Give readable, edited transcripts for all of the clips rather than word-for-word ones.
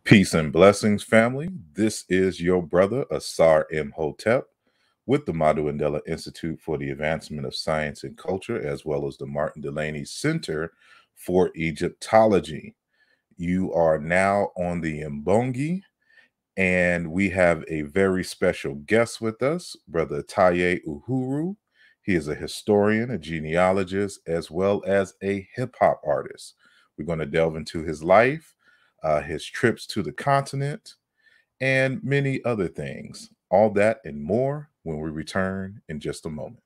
Peace and blessings, family. This is your brother, asarimhotep, with the Madhu Mandela Institute for the Advancement of Science and Culture, as well as the Martin Delaney Center for Egyptology. You are now on the Mbongi, and we have a very special guest with us, Brother Taye Uhuru. He is a historian, a genealogist, as well as a hip-hop artist. We're going to delve into his life, his trips to the continent, and many other things. All that and more when we return in just a moment.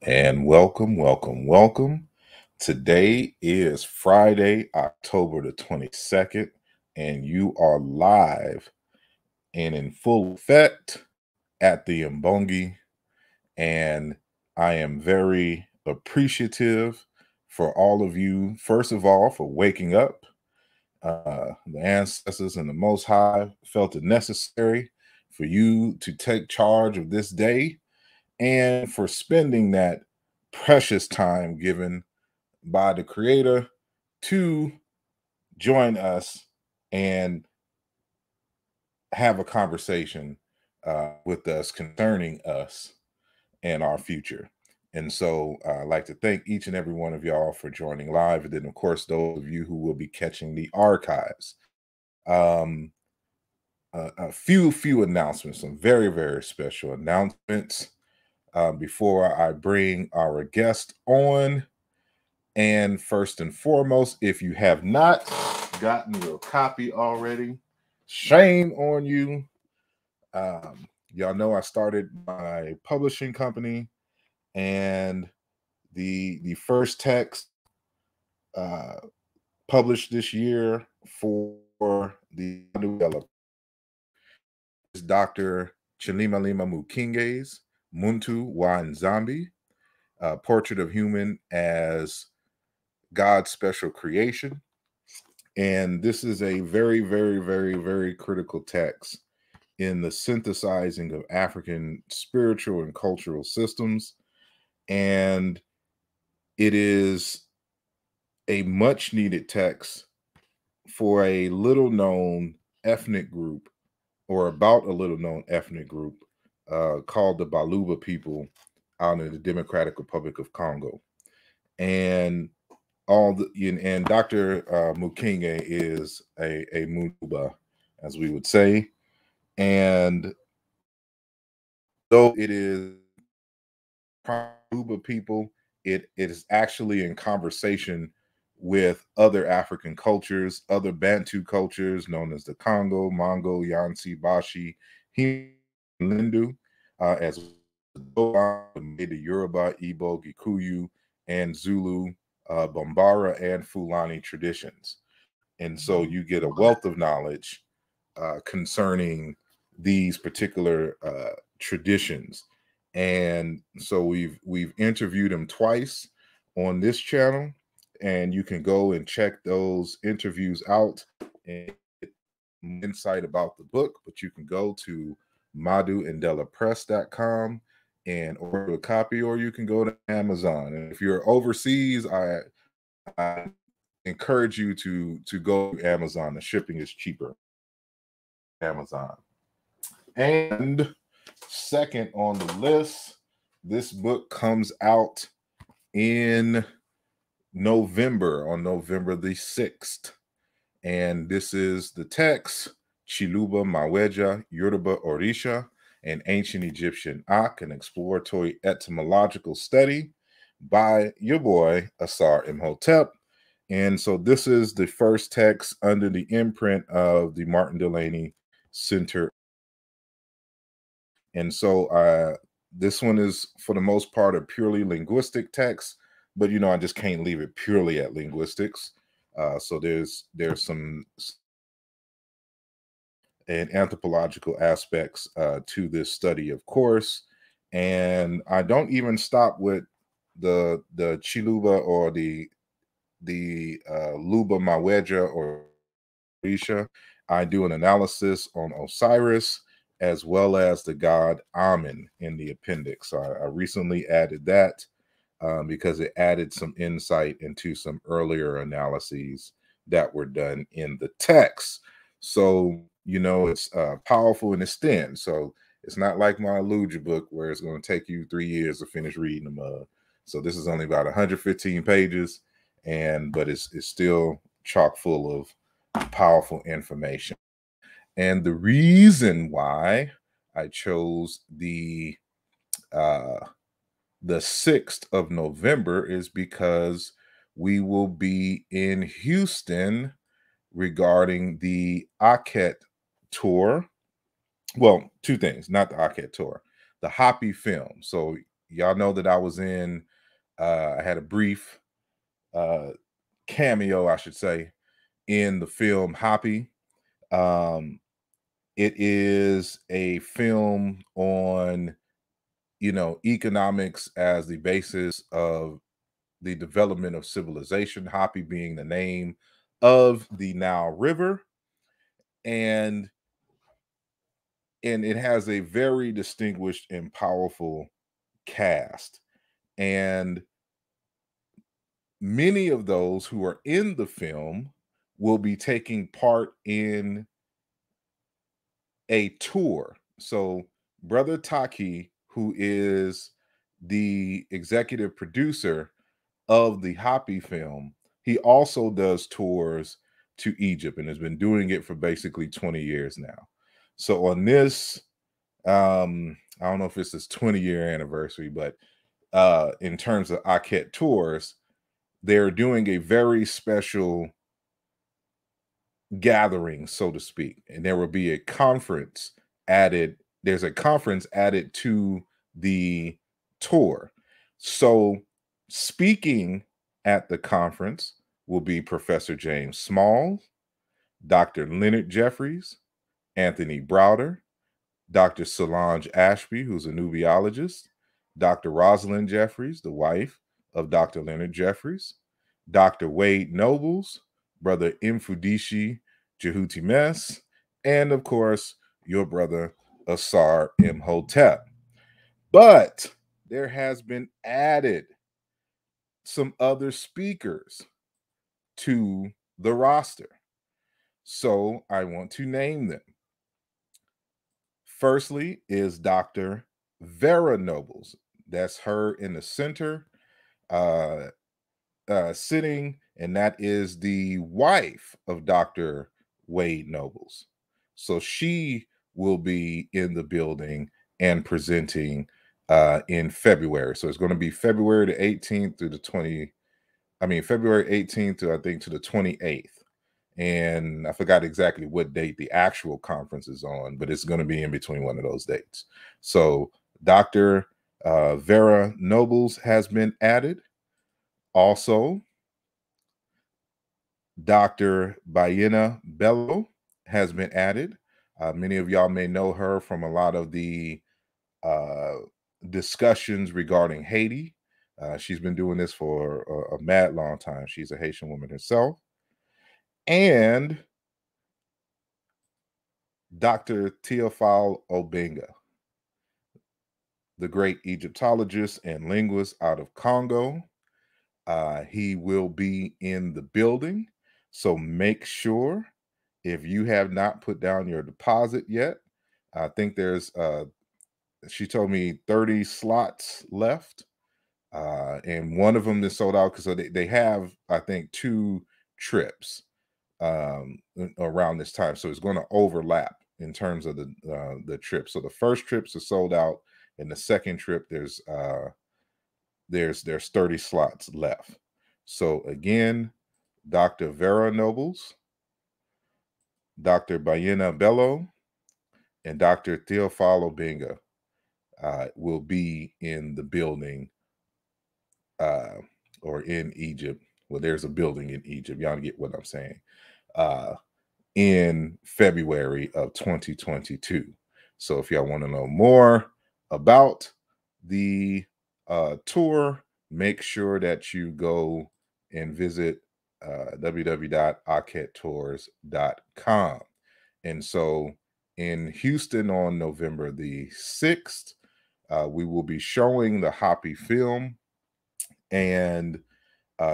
And welcome, welcome, welcome. Today is Friday, October the 22nd, and you are live and in full effect at the Mbongi. And I am very appreciative for all of you, first of all, for waking up. The ancestors and the Most High felt it necessary for you to take charge of this day, and for spending that precious time given by the Creator to join us and have a conversation with us concerning us and our future. And so I'd like to thank each and every one of y'all for joining live. And then, of course, those of you who will be catching the archives. A few announcements, some very, very special announcements. Before I bring our guest on. And first and foremost, if you have not gotten your copy already, shame on you. Y'all know I started my publishing company, and the first text published this year for the is Dr. Chilimalima Mukinge's Muntu wa Nzambi, Portrait of Human as God's Special Creation. And this is a very, very, very, very critical text in the synthesizing of African spiritual and cultural systems. And it is a much needed text for a little known ethnic group, or about a little known ethnic group called the Baluba people out in the Democratic Republic of Congo. And Dr. Mukinge is a Munuba, as we would say. And though it is Baluba people, it is actually in conversation with other African cultures, other Bantu cultures known as the Congo, Mongo, Yansi, Bashi, Hindu, as well as the Yoruba, Igbo, Gikuyu, and Zulu, Bambara, and Fulani traditions. And so you get a wealth of knowledge concerning these particular traditions. And so we've interviewed them twice on this channel, and you can go and check those interviews out and get insight about the book. But you can go to madhuandelapress.com and order a copy, or you can go to Amazon. And if you're overseas, I encourage you to go to Amazon. The shipping is cheaper. Amazon. And second on the list, this book comes out in November, on November the 6th. And this is the text, Chiluba Maweja Yoruba Orisha, an ancient Egyptian Ak, an exploratory etymological study by your boy, Asarimhotep. And so this is the first text under the imprint of the Martin Delaney Center. And so this one is, for the most part, a purely linguistic text, but I just can't leave it purely at linguistics. So there's some and anthropological aspects to this study, of course. And I don't even stop with the Chiluba or the Luba Maweja or Risha. I do an analysis on Osiris as well as the god Amen in the appendix. So I recently added that because it added some insight into some earlier analyses that were done in the text. So, it's powerful and it's thin. So it's not like my Aluja book where it's going to take you 3 years to finish reading them. So this is only about 115 pages, but it's still chock full of powerful information. And the reason why I chose the 6th of November is because we will be in Houston regarding the Aket tour. Well, two things, not the Aket tour, the Hoppy film. So y'all know that I was I had a brief cameo, I should say, in the film Hoppy. It is a film on, economics as the basis of the development of civilization, Hoppy being the name of the Nile River. And it has a very distinguished and powerful cast. And many of those who are in the film will be taking part in a tour. So Brother Taki, who is the executive producer of the Hoppy film, he also does tours to Egypt and has been doing it for basically 20 years now. So on this, I don't know if it's his 20-year anniversary, but in terms of Aket tours, they're doing a very special gathering, so to speak, and there will be a conference added. There's a conference added to the tour. So speaking at the conference will be Professor James Small, Dr. Leonard Jeffries, Anthony Browder, Dr. Solange Ashby, who's a nubiologist, Dr. Rosalind Jeffries, the wife of Dr. Leonard Jeffries, Dr. Wade Nobles, Brother Mfudishi Jehuti Mess, and of course, your brother Asar Imhotep. But there has been added some other speakers to the roster. So I want to name them. Firstly is Dr. Vera Nobles. That's her in the center, sitting, and that is the wife of Dr. Wade Nobles. So she will be in the building and presenting in February. So it's going to be February the 18th through February 18th to, I think, to the 28th. And I forgot exactly what date the actual conference is on, but it's going to be in between one of those dates. So Dr. Vera Nobles has been added. Also, Dr. Bayena Bello has been added. Many of y'all may know her from a lot of the discussions regarding Haiti. She's been doing this for a mad long time. She's a Haitian woman herself. And Dr. Theophile Obenga, the great Egyptologist and linguist out of Congo. He will be in the building. So make sure, if you have not put down your deposit yet, I think there's, she told me 30 slots left. And one of them is sold out because they have, I think, 2 trips around this time. So it's going to overlap. in terms of the trip. So the first trips are sold out, and the second trip there's 30 slots left. So again, Dr. Vera Nobles, Dr. Bayena Bello, and Dr. Teofalo Benga will be in the building uh, or in Egypt. Well, there's a building in Egypt. Y'all get what I'm saying. Uh, in February of 2022. So if y'all want to know more about the tour, make sure that you go and visit www.akettours.com. And so in Houston on November the 6th, we will be showing the Hoppy film, and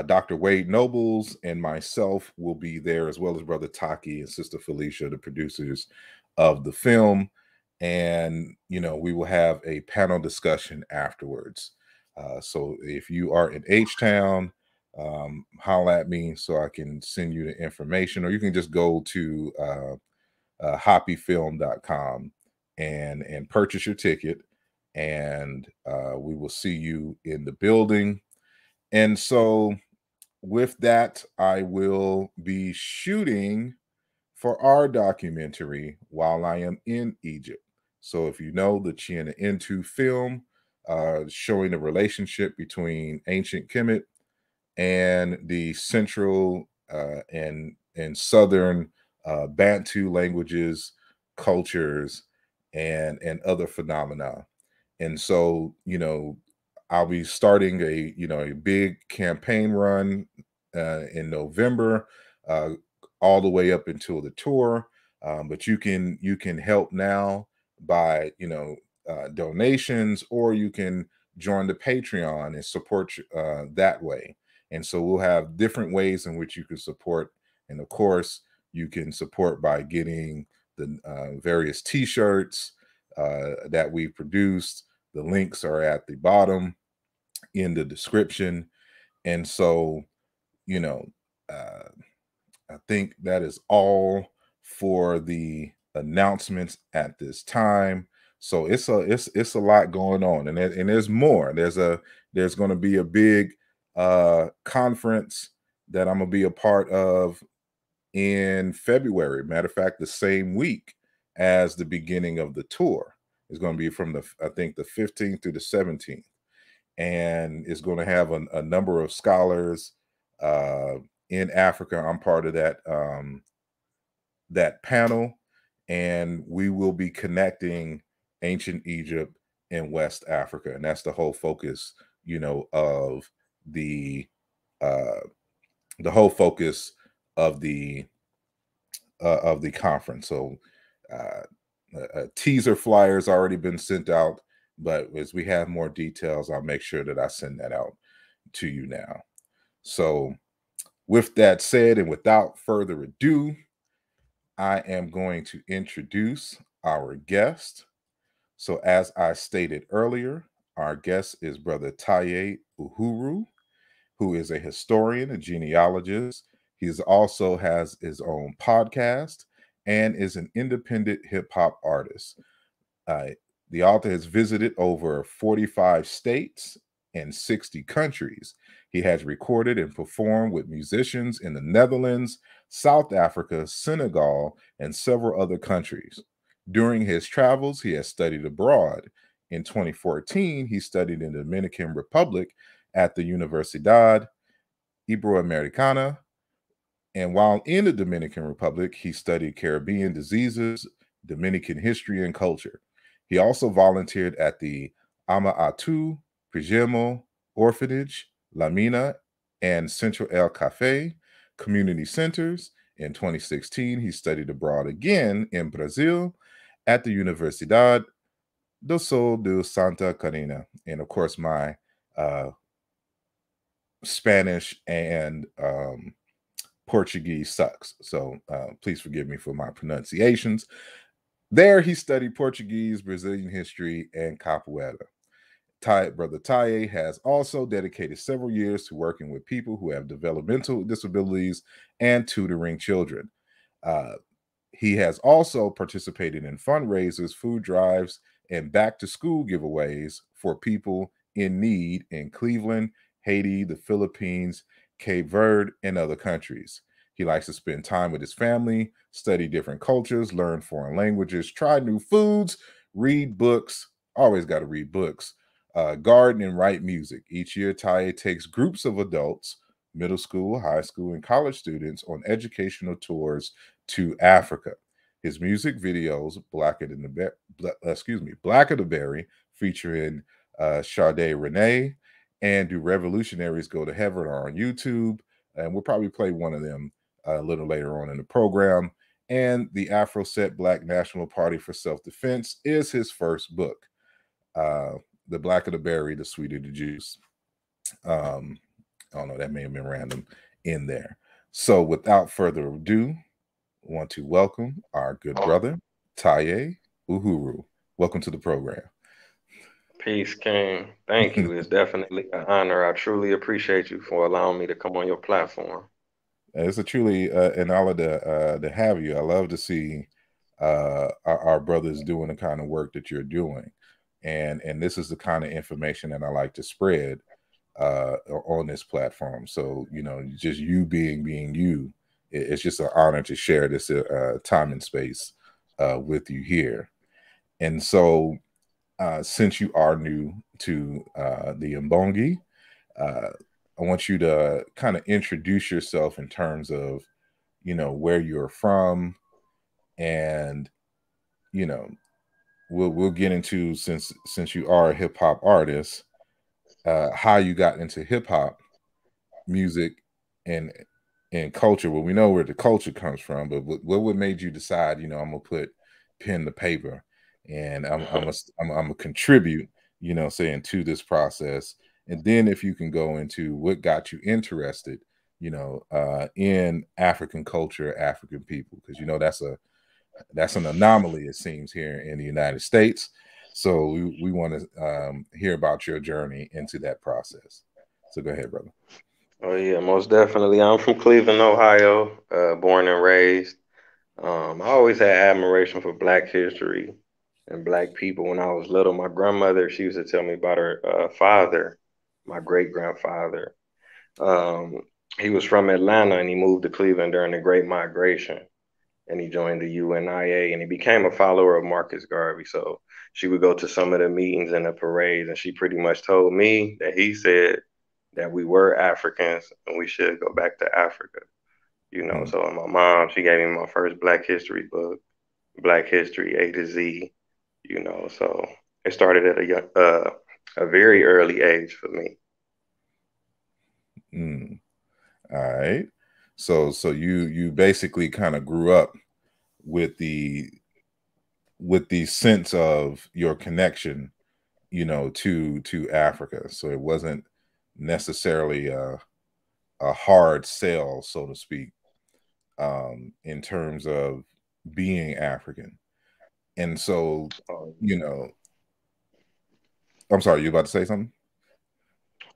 Dr. Wade Nobles and myself will be there, as well as Brother Taki and Sister Felicia, the producers of the film. And, we will have a panel discussion afterwards. So if you are in H-Town, holla at me so I can send you the information, or you can just go to hoppyfilm.com and purchase your ticket, and we will see you in the building. And so with that, I will be shooting for our documentary while I am in Egypt. So if you know the Chiena Into film, showing the relationship between ancient Kemet and the central and southern Bantu languages, cultures, and other phenomena. And so, I'll be starting a big campaign run in November, uh, all the way up until the tour. But you can help now by donations, or you can join the Patreon and support that way. And so we'll have different ways in which you can support. And of course, you can support by getting the various T-shirts that we've produced. The links are at the bottom in the description. And so, uh, I think that is all for the announcements at this time. So it's a lot going on, and there's more. There's going to be a big conference that I'm gonna be a part of in February. Matter of fact, the same week as the beginning of the tour. Is going to be from I think the 15th through the 17th, and it's going to have a number of scholars in Africa. I'm part of that panel, and we will be connecting ancient Egypt and West Africa, and that's the whole focus, of uh, the whole focus of the conference. So, a teaser flyer's already been sent out, but as we have more details, I'll make sure that I send that out to you now. So, with that said, and without further ado, I am going to introduce our guest. So, as I stated earlier, our guest is Brother Taye Uhuru, who is a historian, a genealogist. He also has his own podcast and is an independent hip hop artist. Uh, the author has visited over 45 states and 60 countries. He has recorded and performed with musicians in the Netherlands, South Africa, Senegal, and several other countries. During his travels, he has studied abroad. In 2014, he studied in the Dominican Republic at the Universidad Iberoamericana, and while in the Dominican Republic, he studied Caribbean diseases, Dominican history, and culture. He also volunteered at the Ama Atu, Pijemo Orphanage, La Mina, and Central El Cafe community centers. In 2016, he studied abroad again in Brazil at the Universidad do Sol de Santa Catarina. And of course, my Spanish and Portuguese sucks. So please forgive me for my pronunciations. There, he studied Portuguese, Brazilian history, and capoeira. Brother Taye has also dedicated several years to working with people who have developmental disabilities and tutoring children. Uh, He has also participated in fundraisers, food drives, and back to school giveaways for people in need in Cleveland, Haiti, the Philippines, Cape Verde, and other countries. He likes to spend time with his family, study different cultures, learn foreign languages, try new foods, read books. Always got to read books. Garden and write music. Each year, Taye takes groups of adults, middle school, high school, and college students on educational tours to Africa. His music videos, Blacker the Berry, featuring Sade Renee, and Do Revolutionaries Go to Heaven are on YouTube. And we'll probably play one of them a little later on in the program. And The Afro Set Black National Party for Self-Defense is his first book. The Blacker the Berry, the Sweeter the Juice. I don't know, that may have been random in there. So without further ado, I want to welcome our good brother, Taye Uhuru. Welcome to the program. Peace, King. Thank you. It's definitely an honor. I truly appreciate you for allowing me to come on your platform. It's a truly an honor to have you. I love to see our brothers doing the kind of work that you're doing, and this is the kind of information that I like to spread on this platform. So just you being you, it's just an honor to share this time and space with you here. And so, since you are new to the Mbongi, uh, I want you to kind of introduce yourself in terms of, where you're from, and you know, we'll get into, since you are a hip hop artist, how you got into hip hop music and culture. Well, we know where the culture comes from, but what made you decide? I'm gonna put pen to paper, and I'm gonna contribute. Saying to this process, and then if you can go into what got you interested, in African culture, African people, because that's an anomaly, it seems, here in the United States. So we want to hear about your journey into that process. So go ahead, brother. Oh yeah, most definitely. I'm from Cleveland, Ohio, born and raised. I always had admiration for Black history and Black people. When I was little, my grandmother, she used to tell me about her father, my great grandfather. Um, he was from Atlanta and he moved to Cleveland during the Great Migration. And he joined the UNIA and he became a follower of Marcus Garvey. So she would go to some of the meetings and the parades, and she pretty much told me that he said that we were Africans and we should go back to Africa. Mm. So my mom, she gave me my first Black history book, Black History A to Z. So it started at a very early age for me. Mm. All right. So you basically kind of grew up with the sense of your connection, to Africa. So it wasn't necessarily a hard sell, so to speak, in terms of being African. And so, Um, you know, I'm sorry, you about to say something?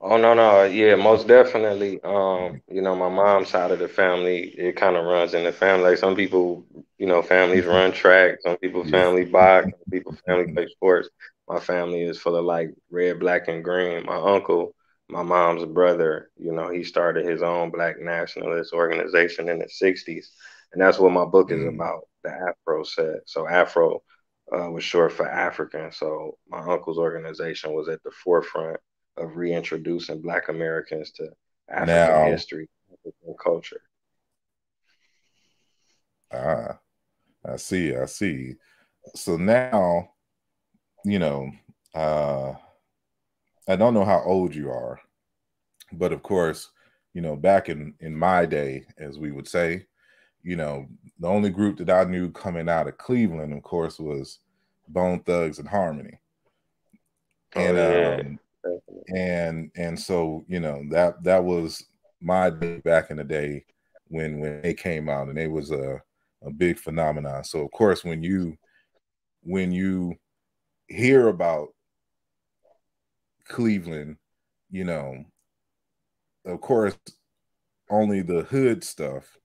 Oh no, no, yeah, most definitely. My mom's side of the family, it kind of runs in the family. Like some people, families run track, some people Yeah. family box, some people family play sports. My family is full of like red, black, and green. My uncle, my mom's brother, he started his own black nationalist organization in the '60s, and that's what my book is Mm. about. The Afro set. So Afro was short for African. So my uncle's organization was at the forefront of reintroducing Black Americans to African Now, history and culture. ah, I see. So now, you know, uh, I don't know how old you are, but of course, back in my day, as we would say, the only group that I knew coming out of Cleveland, of course, was Bone Thugs and Harmony, Oh and yeah, um, definitely. and so that was my day back in the day when they came out, and it was a big phenomenon. So of course, when you hear about Cleveland, you know, of course, only the hood stuff,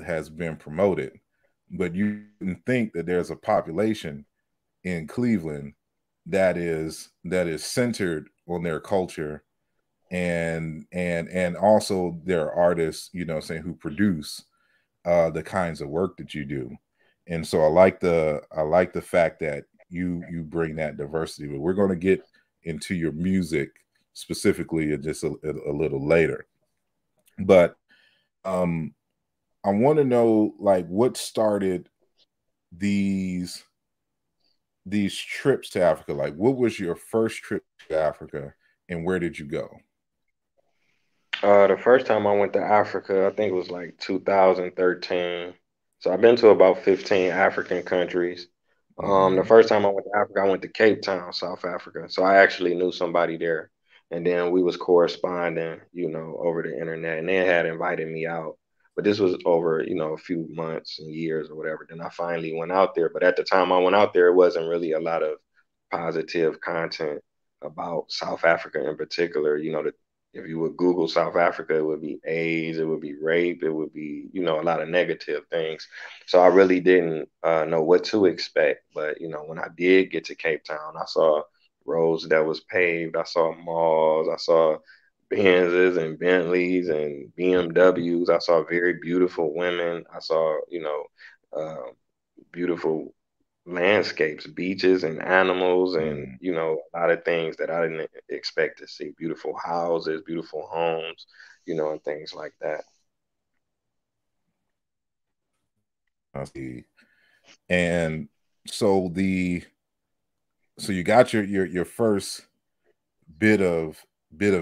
has been promoted. but you wouldn't think that there's a population in Cleveland that is centered on their culture, and also there are artists, saying, who produce the kinds of work that you do. And so I like the fact that you bring that diversity. But we're going to get into your music specifically in just a little later. But um I want to know, like, what started these these trips to Africa. Like, what was your first trip to Africa, and where did you go? The first time I went to Africa, I think it was like 2013. So I've been to about 15 African countries. The Hmm. first time I went to Africa, I went to Cape Town, South Africa. So I actually knew somebody there, and then we was corresponding, over the internet, and they had invited me out. But this was over, a few months and years or whatever. Then I finally went out there. But at the time I went out there, it wasn't really a lot of positive content about South Africa in particular. If you would Google South Africa, it would be AIDS, it would be rape, it would be, a lot of negative things. So I really didn't know what to expect. But, when I did get to Cape Town, I saw roads that was paved, I saw malls, I saw Benzes and Bentleys and BMWs. I saw very beautiful women. I saw, uh, beautiful landscapes, beaches and animals, and Mm, a lot of things that I didn't expect to see. Beautiful houses, beautiful homes, and things like that. I see. And so you got your first bit of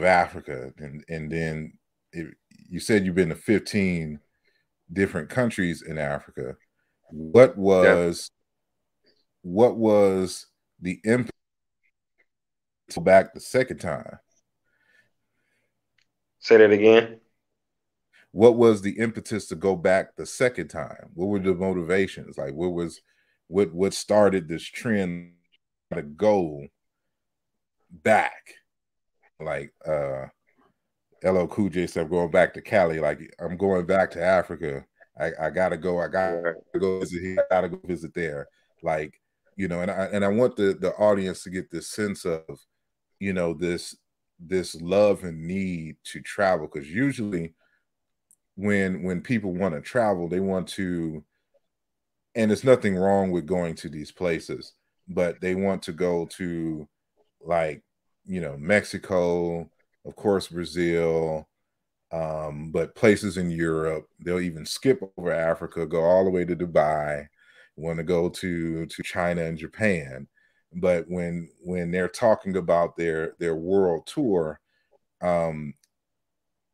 Africa, and then it, you said you've been to 15 different countries in Africa. What Definitely. was what was the impetus to go back the second time? Say that again. What was the impetus to go back the second time? What were the motivations? Like, what started this trend to go back? Like, LL Cool J said, going back to Cali. Like, I'm going back to Africa. I gotta go. I gotta Right. go visit here. I gotta go visit there. Like, and I want the audience to get this sense of, this love and need to travel, because usually when people want to travel, they want to, and there's nothing wrong with going to these places, but they want to go to, like, Mexico, of course, Brazil, but places in Europe. They'll even skip over Africa, go all the way to Dubai, want to go to China and Japan. But when they're talking about their world tour, um,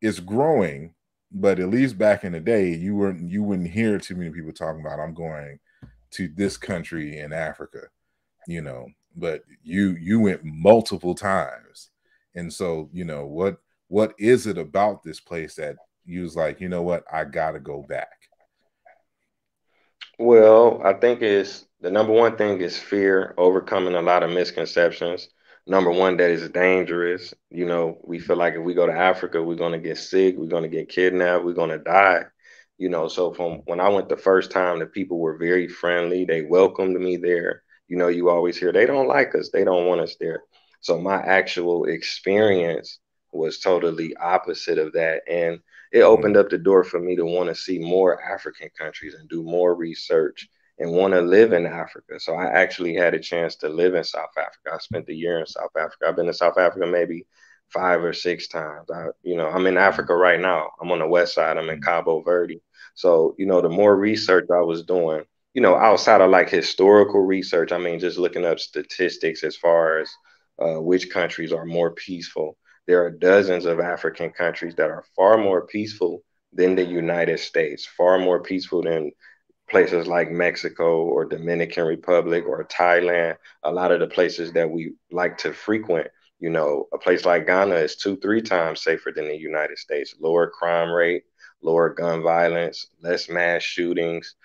it's growing. But at least back in the day, you wouldn't hear too many people talking about, I'm going to this country in Africa, you know. But you went multiple times, and so, what is it about this place that you was like, what, I gotta go back? Well, I think it's the number one thing is fear, overcoming a lot of misconceptions. Number one, that is dangerous. We feel like if we go to Africa, we're gonna get sick, we're gonna get kidnapped, we're gonna die. So from when I went the first time, the people were very friendly. They welcomed me there. You always hear they don't like us, they don't want us there. So my actual experience was totally opposite of that. And it opened Mhm. up the door for me to want to see more African countries and do more research and want to live in Africa. So I actually had a chance to live in South Africa. I spent a year in South Africa. I've been to South Africa maybe 5 or 6 times. I'm in Africa right now. I'm on the west side. I'm in Cabo Verde. So, the more research I was doing, outside of like historical research, I mean, just looking up statistics as far as which countries are more peaceful. There are dozens of African countries that are far more peaceful than the United States, far more peaceful than places like Mexico or Dominican Republic or Thailand, a lot of the places that we like to frequent. A place like Ghana is 2, 3 times safer than the United States. Lower crime rate, lower gun violence, less mass shootings,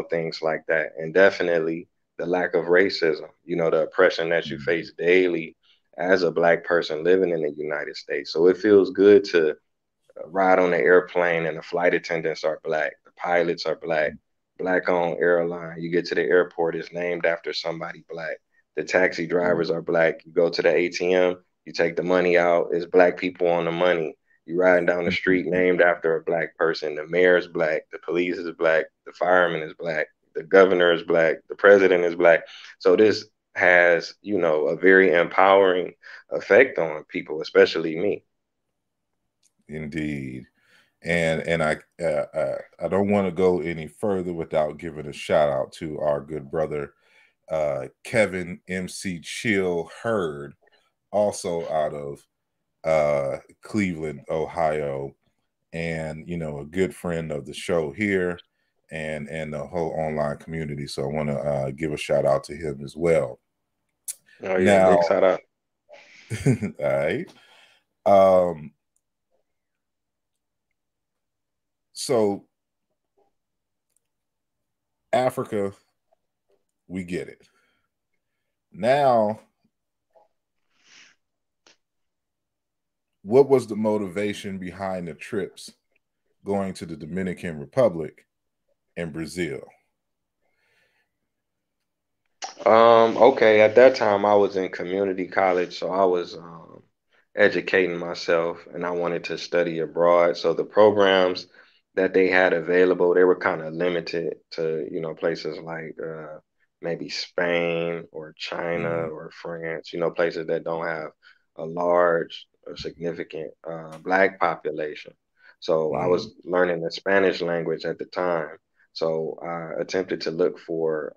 things like that. And definitely the lack of racism, the oppression that you face daily as a black person living in the United States. So it feels good to ride on the airplane and the flight attendants are black, the pilots are black, black owned airline. You get to the airport, it's named after somebody black. The taxi drivers are black. You go to the ATM, you take the money out, it's black people on the money. You riding down the street named after a black person. The mayor's black, the police is black, the fireman is black, the governor is black, the president is black. So this has, a very empowering effect on people, especially me. Indeed. And I don't want to go any further without giving a shout out to our good brother Kevin MC Chill Hurd, also out of Cleveland, Ohio, and a good friend of the show here and the whole online community. So I want to give a shout out to him as well. Oh yeah, Now, big shout out. all right. Um, so Africa, we get it. Now, what was the motivation behind the trips going to the Dominican Republic and Brazil? Okay, at that time I was in community college, so I was educating myself and I wanted to study abroad. So the programs that they had available, they were kind of limited to, places like maybe Spain or China Mm, or France, places that don't have a large or significant black population. So I mm, was learning the Spanish language at the time. So I attempted to look for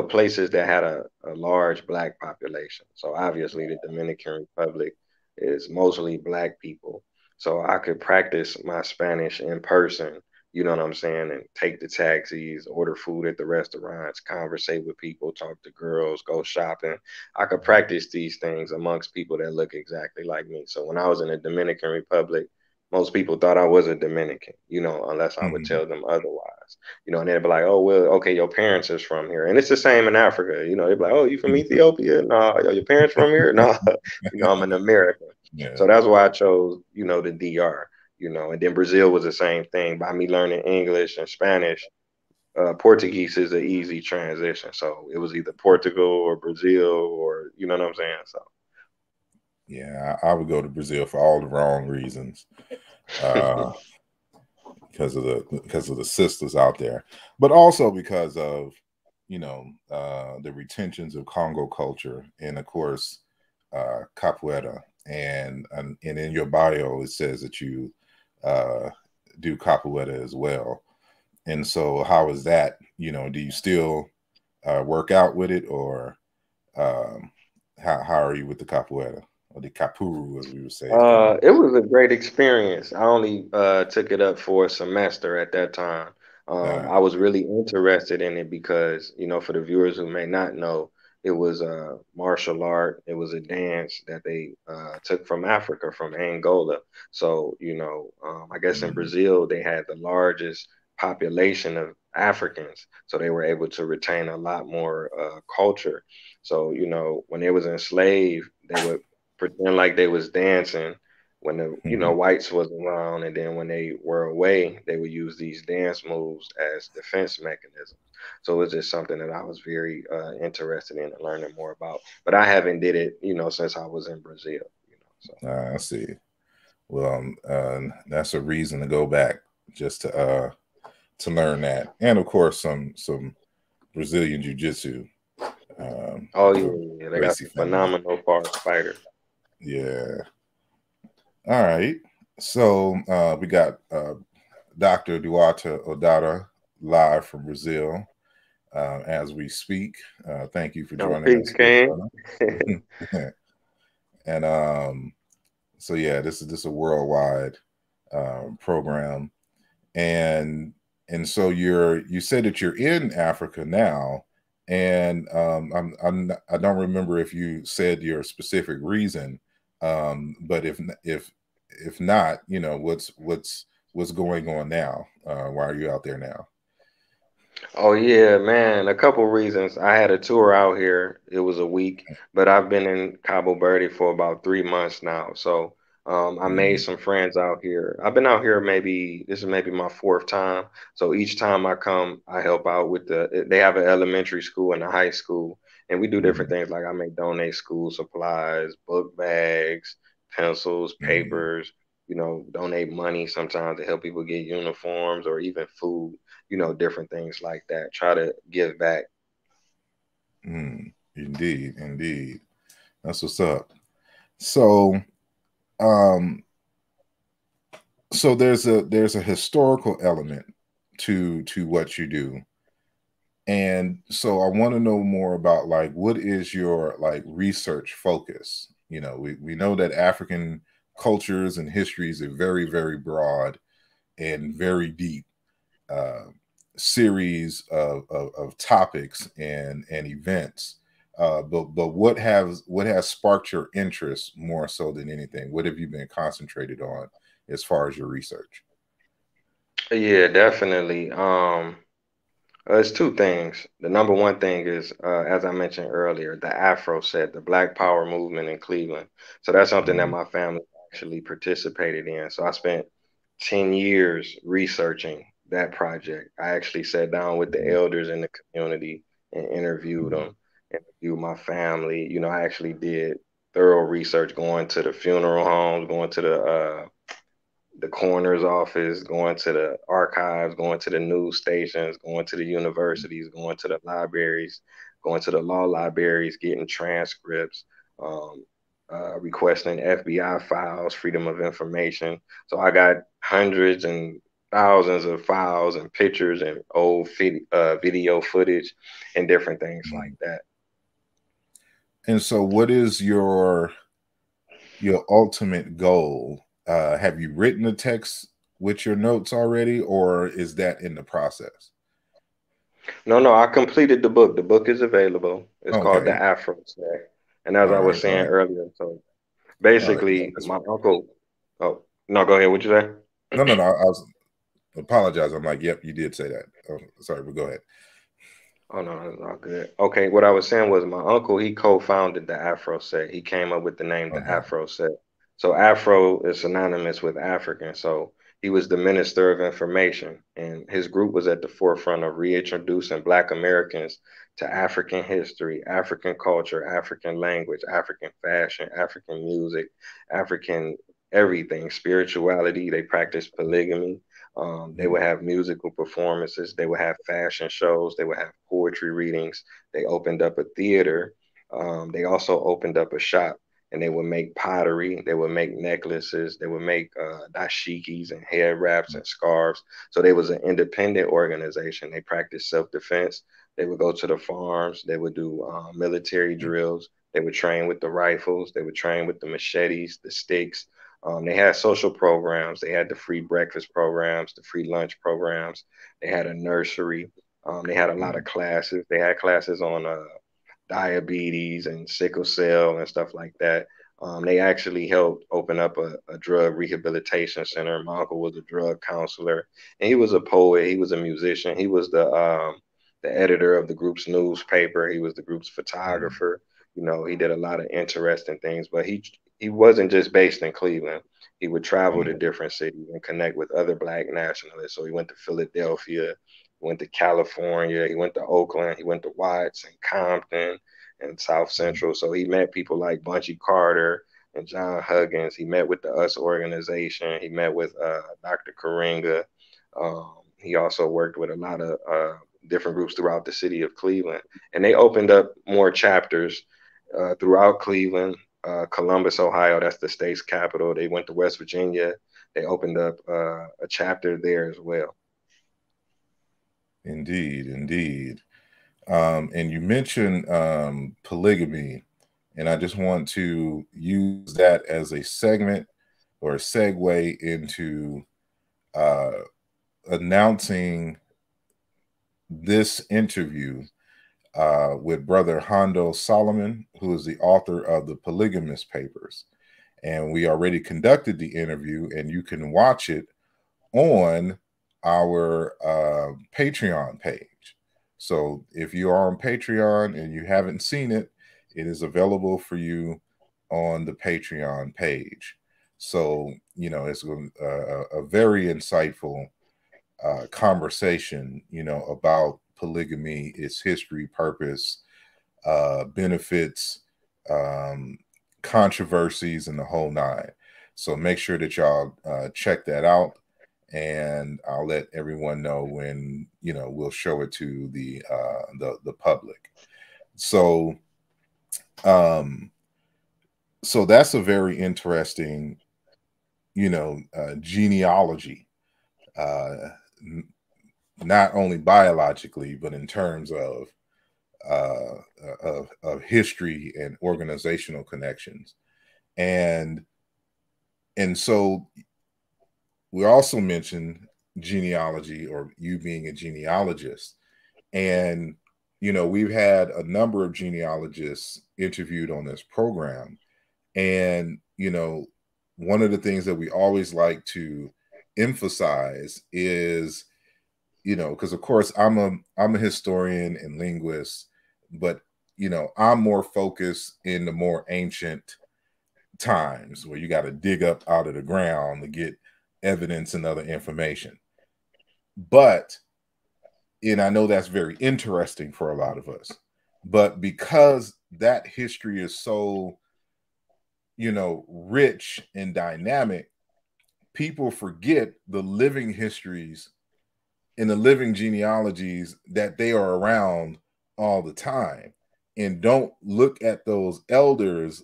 places that had a large black population. So obviously the Dominican Republic is mostly black people. So I could practice my Spanish in person, you know what I'm saying, and take the taxis, order food at the restaurants, conversate with people, talk to girls, go shopping. I could practice these things amongst people that look exactly like me. So when I was in the Dominican Republic, most people thought I was a Dominican, unless I would mm, tell them otherwise. And they'd be like, "Oh, well, okay, your parents is from here," and it's the same in Africa. They'd be like, "Oh, you from mm. Ethiopia? No, your parents from here? No, I'm an American." So Yeah, that's why I chose, the DR. And then Brazil was the same thing. By me learning English and Spanish, Portuguese is an easy transition. So it was either Portugal or Brazil, or you know what I'm saying. yeah. I would go to Brazil for all the wrong reasons, uh, because of the sisters out there, but also because of the retentions of Congo culture, and of course capoeira, and in your bio it says that you uh, do capoeira as well. And so, how is that? Do you still work out with it, or um, how are you with the capoeira or the capuru, as we would say, kind of? It was a great experience. I only took it up for a semester at that time. Uh, I was really interested in it because, for the viewers who may not know, it was a martial art. It was a dance that they took from Africa, from Angola. So, I guess in mm, Brazil, they had the largest population of Africans. So they were able to retain a lot more culture. So, when they was enslaved, they would pretend like they was dancing when the mhm. whites wasn't around, and then when they were away, they would use these dance moves as defense mechanisms. So it's just something that I was very interested in and learning more about. But I haven't did it, since I was in Brazil. So. I see. Well, that's a reason to go back, just to learn that, and of course some Brazilian jiu-jitsu Oh yeah, from yeah, they got Gracie some family. phenomenal fighters. Yeah. All right. So we got Dr. Duarte Odara live from Brazil as we speak. Thank you for joining Peace, us, good King. brother. And so yeah, this is a worldwide program, and so you said that you're in Africa now, and I don't remember if you said your specific reason, but if not, what's going on now? Why are you out there now? Oh yeah, man. A couple reasons. I had a tour out here. It was a week, but I've been in Cabo Verde for about 3 months now. So I made some friends out here. I've been out here this is maybe my fourth time. So each time I come, I help out with they have an elementary school and a high school, and we do different Mm-hmm. things. Like I may donate school supplies, book bags, pencils, Mm-hmm. papers, donate money sometimes to help people get uniforms or even food, different things like that. Try to give back. Indeed, indeed. That's what's up. So, um, so there's a historical element to what you do, and so I want to know more about like what is your like research focus. We know that African cultures and histories are very very broad and very deep uh, series of topics and events. But what has sparked your interest more so than anything? What have you been concentrated on as far as your research? Yeah, definitely. It's two things. The number one thing is, as I mentioned earlier, the Afro set, the Black Power movement in Cleveland. So that's something that Mm-hmm. my family actually participated in. So I spent 10 years researching that project. I actually sat down with the elders in the community and interviewed Mm-hmm. them, interviewed my family. I actually did thorough research going to the funeral homes, going to the coroner's office, going to the archives, going to the news stations, going to the universities, going to the libraries, going to the law libraries, getting transcripts, um, requesting FBI files, freedom of information. So I got hundreds and thousands of files and pictures and old video footage and different things like Mm-hmm. that. And so, what is your ultimate goal? Have you written a text with your notes already, or is that in the process? No, no, I completed the book. The book is available. It's called The Okay. Afro Set. And as All I was right. All saying right. earlier, so All right. Yeah, basically, that's my uncle. Oh, no, go ahead. What you no, no, say? no. I was apologize. I'm like, yep, you did say that. Oh, sorry, but go ahead. Oh no, that's all good. Okay, what I was saying was my uncle, he co-founded the Afro Set. He came up with the name the Okay. Afro Set. So Afro is synonymous with African. So he was the Minister of Information, and his group was at the forefront of reintroducing Black Americans to African history, African culture, African language, African fashion, African music, African everything, spirituality. They practiced polygamy. They would Mhm. have musical performances. They would have fashion shows. They would have poetry readings. They opened up a theater. They also opened up a shop, and they would make pottery. They would make necklaces. They would make dashikis and head wraps and scarves. So they was an independent organization. They practiced self-defense. They would go to the farms. They would do military drills. They would train with the rifles. They would train with the machetes, the sticks. They had social programs. They had the free breakfast programs, the free lunch programs. They had a nursery. They had a lot of Mhm. classes. They had classes on diabetes and sickle cell and stuff like that. They actually helped open up a drug rehabilitation center. My uncle was a drug counselor, and he was a poet. He was a musician. He was the editor of the group's newspaper. He was the group's Mhm. photographer. He did a lot of interesting things, but he wasn't just based in Cleveland. He would travel to Mhm. different cities and connect with other Black nationalists. So he went to Philadelphia, went to California, he went to Oakland, he went to Watts and Compton and South Mhm. Central. So he met people like Bunchy Carter and John Huggins. He met with the US organization. He met with Dr. Karinga. He also worked with a lot of different groups throughout the city of Cleveland. And they opened up more chapters throughout Cleveland, Columbus, Ohio. That's the state's capital. They went to West Virginia. They opened up a chapter there as well. Indeed, indeed. And you mentioned polygamy, and I just want to use that as a segment or a segue into uh, announcing this interview with Brother Hondo Solomon, who is the author of the Polygamist Papers. And we already conducted the interview, and you can watch it on our Patreon page. So if you are on Patreon and you haven't seen it, it is available for you on the Patreon page. So, it's a very insightful conversation, about polygamy, its history, purpose, benefits, um, controversies, and the whole nine. So make sure that y'all check that out, and I'll let everyone know when we'll show it to the public. So um, so that's a very interesting genealogy, uh, not only biologically but in terms of history and organizational connections. And and so we also mentioned genealogy, or you being a genealogist. And we've had a number of genealogists interviewed on this program. And one of the things that we always like to emphasize is, because of course I'm a historian and linguist, but I'm more focused in the more ancient times where you got to dig up out of the ground to get evidence and other information. But and I know that's very interesting for a lot of us, but because that history is so rich and dynamic, people forget the living histories and the living genealogies that they are around all the time, and don't look at those elders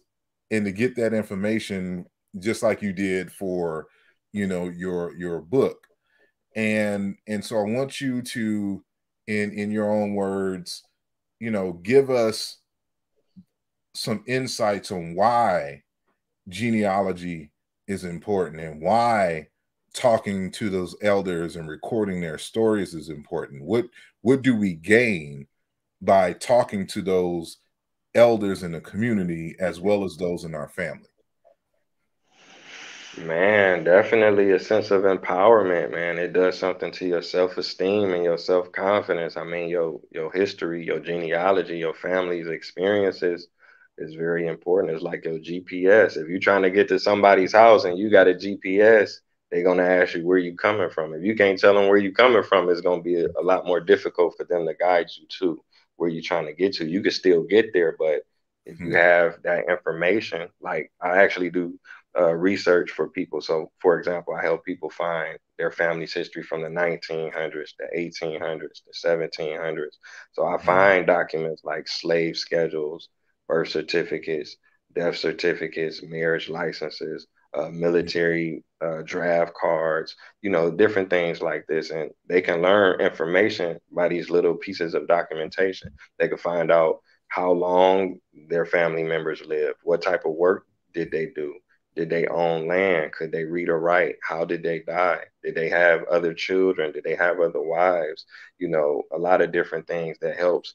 and to get that information, just like you did for your book. And so I want you to, in your own words, give us some insights on why genealogy is important, and why talking to those elders and recording their stories is important. What do we gain by talking to those elders in the community as well as those in our family? Man, definitely a sense of empowerment, man. It does something to your self-esteem and your self-confidence. I mean, your history, your genealogy, your family's experiences is very important. It's like your GPS. If you're trying to get to somebody's house and you got a GPS, they're gonna ask you where you coming from. If you can't tell them where you coming from, it's gonna be a lot more difficult for them to guide you to where you're trying to get to. You can still get there, but if you Hmm. have that information, like I actually do research for people. So, for example, I help people find their family's history from the 1900s, the 1800s, the 1700s. So I Hmm. find documents like slave schedules, birth certificates, death certificates, marriage licenses, military draft cards, different things like this. And they can learn information by these little pieces of documentation. They can find out how long their family members lived, what type of work did they do, did they own land? Could they read or write? How did they die? Did they have other children? Did they have other wives? A lot of different things that helps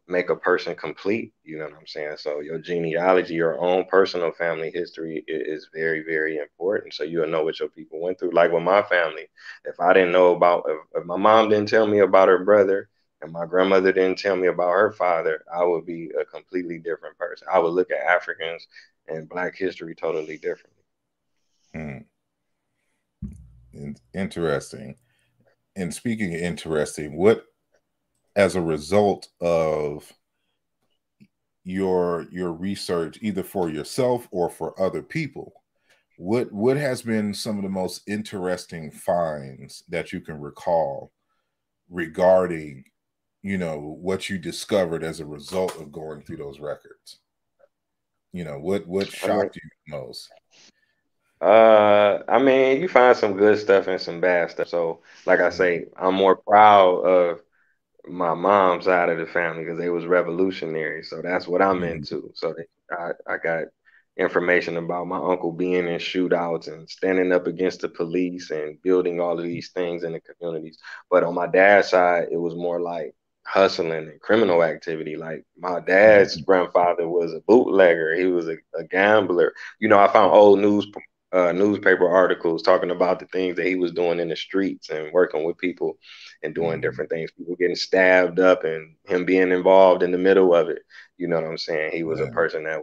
make a person complete. You know what I'm saying? So your genealogy, your own personal family history is very, very important. So you'll know what your people went through. Like with my family, if I didn't know about, if my mom didn't tell me about her brother and my grandmother didn't tell me about her father, I would be a completely different person. I would look at Africans and Black history totally differently. Hmm. Interesting. And speaking of interesting, what, as a result of your research, either for yourself or for other people, what has been some of the most interesting finds that you can recall regarding what you discovered as a result of going through those records? What I mean, shocked you most? you find some good stuff and some bad stuff. So, like I Mhm. say, I'm more proud of my mom's side of the family because they was revolutionary. So that's what I'm Mhm. into. So I got information about my uncle being in shootouts and standing up against the police and building all of these things in the communities. But on my dad's side, it was more like hustling and criminal activity. Like my dad's Mhm. grandfather was a bootlegger. He was a gambler. I found old newspaper articles talking about the things that he was doing in the streets and working with people and doing Mhm. different things. People getting stabbed up and him being involved in the middle of it. You know what I'm saying? He was a Man. person that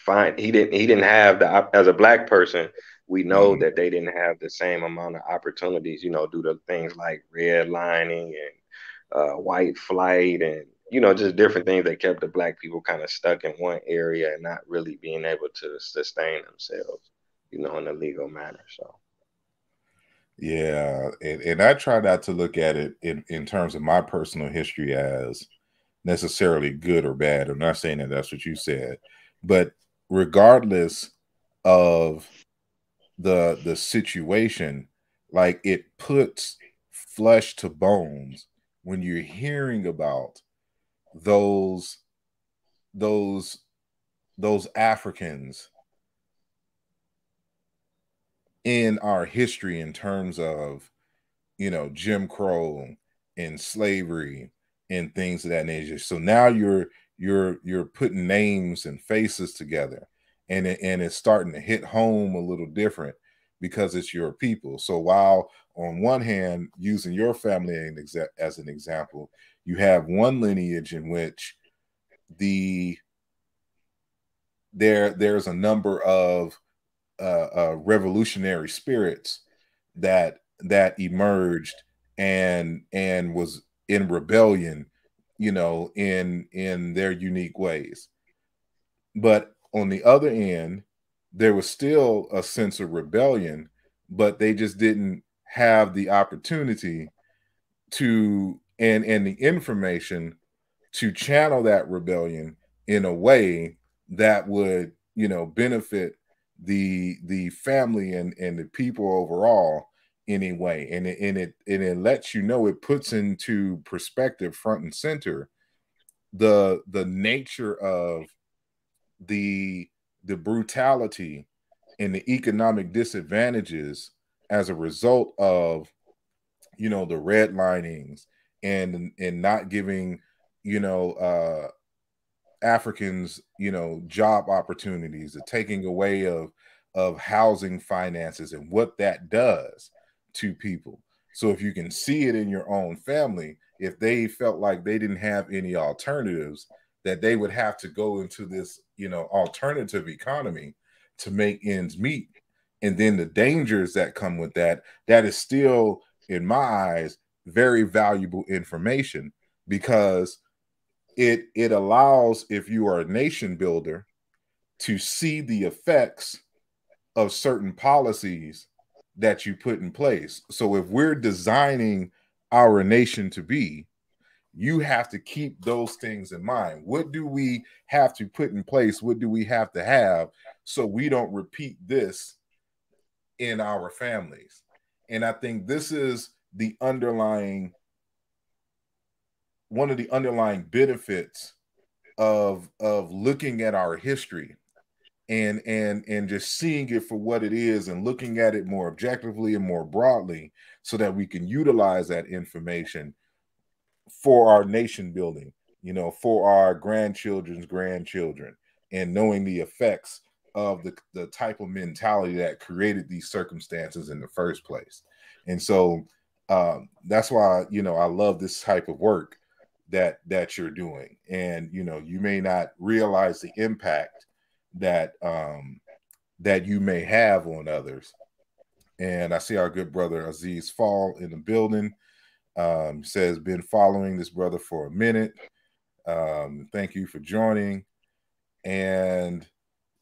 he didn't have as a black person, we know Mm-hmm. that they didn't have the same amount of opportunities, due to things like redlining and white flight, and just different things that kept the black people kind of stuck in one area and not really being able to sustain themselves, in a legal manner. So Yeah, and I try not to look at it in terms of my personal history as necessarily good or bad. I'm not saying that that's what you said, but regardless of the situation, like it puts flesh to bones when you're hearing about those those those Africans in our history in terms of Jim Crow and slavery and things of that nature. So now you're putting names and faces together, and it's starting to hit home a little different because it's your people. So while on one hand, using your family as an example, you have one lineage in which the there's a number of revolutionary spirits that emerged and was in rebellion, in their unique ways. But on the other end, there was still a sense of rebellion, but they just didn't have the opportunity to and the information to channel that rebellion in a way that would benefit the family and the people overall anyway. And it lets it puts into perspective, front and center, the nature of the brutality and the economic disadvantages as a result of the redlinings and not giving you know Africans, job opportunities, the taking away of housing finances and what that does to people. So if you can see it in your own family, if they felt like they didn't have any alternatives, that they would have to go into this, alternative economy to make ends meet. And then the dangers that come with that, that is still, in my eyes, very valuable information, because it allows, if you are a nation builder, to see the effects of certain policies that you put in place. So if we're designing our nation to be, you have to keep those things in mind. What do we have to put in place? What do we have to have so we don't repeat this in our families? And I think this is one of the underlying benefits of looking at our history and just seeing it for what it is and looking at it more objectively and more broadly, so that we can utilize that information for our nation building, for our grandchildren's grandchildren, and knowing the effects of the type of mentality that created these circumstances in the first place. And so that's why I love this type of work that you're doing. And you may not realize the impact that that you may have on others. And I see our good brother Aziz Fall in the building. Says, been following this brother for a minute. Thank you for joining. And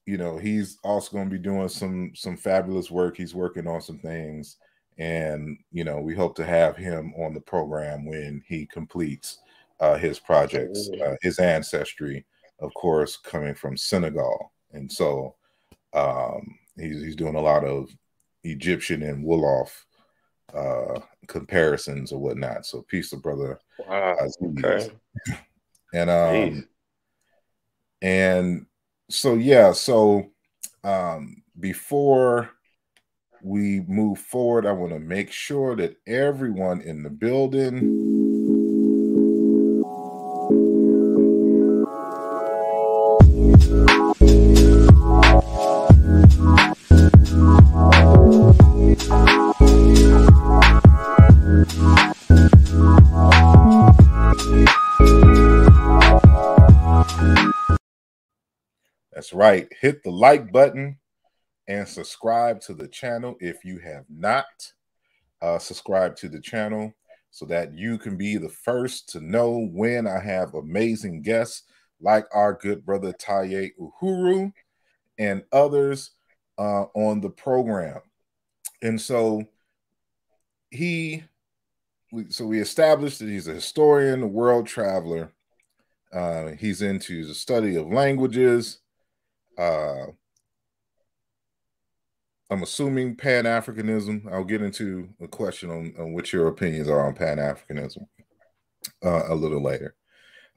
he's also going to be doing some fabulous work. He's working on some things, and we hope to have him on the program when he completes his projects. His ancestry, of course, coming from Senegal, and so he's doing a lot of Egyptian and Wolof comparisons or whatnot. So peace to brother wow, Aziz. okay, And peace. and so yeah, so before we move forward, I want to make sure that everyone in the building That's right. Hit the like button and subscribe to the channel if you have not subscribed to the channel, so that you can be the first to know when I have amazing guests like our good brother Taye Uhuru and others on the program. And so we established that he's a historian, a world traveler. He's into the study of languages. I'm assuming Pan-Africanism. I'll get into a question on what your opinions are on Pan-Africanism a little later.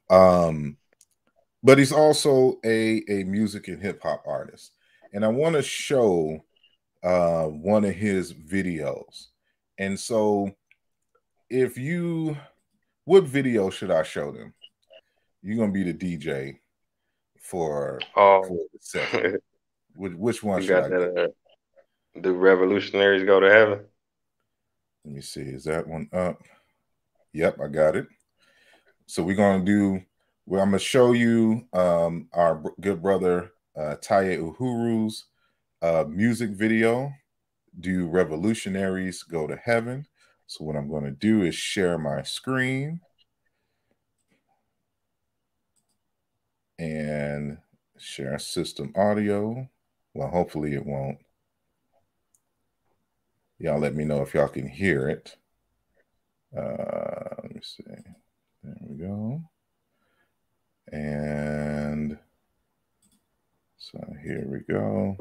But he's also a music and hip hop artist. And I want to show one of his videos. And so what video should I show them? You're going to be the DJ for the session. Which one should I get? Do revolutionaries go to heaven? Let me see. Is that one up? Yep, I got it. So we're going to do, well, I'm going to show you our good brother Taye Uhuru's music video, Do Revolutionaries Go to Heaven? So what I'm going to do is share my screen and share system audio. Well, hopefully it won't. Y'all let me know if y'all can hear it. Let me see. There we go. And so here we go.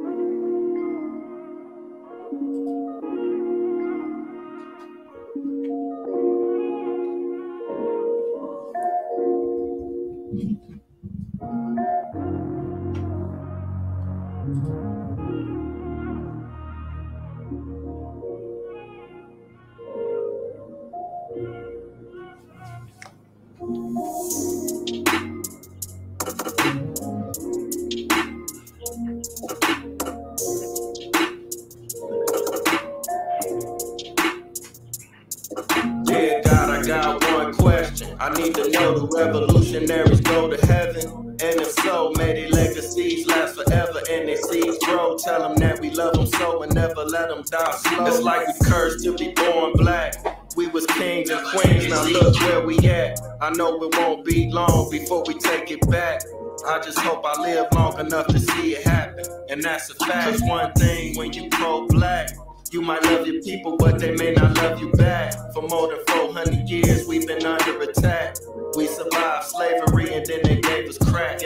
Dear God, I got one question. I need to know, do revolutionaries go to heaven? And if so, may their legacies last forever and their seeds grow. Tell them that we love them so and never let them die slow. It's like we cursed to be born black. We was kings and queens, now look where we at. I know it won't be long before we take it back. I just hope I live long enough to see it happen. And that's a fact. 'Cause one thing when you pro-black, you might love your people, but they may not love you back. For more than 400 years, we've been under attack. We survived slavery and then they gave us crack.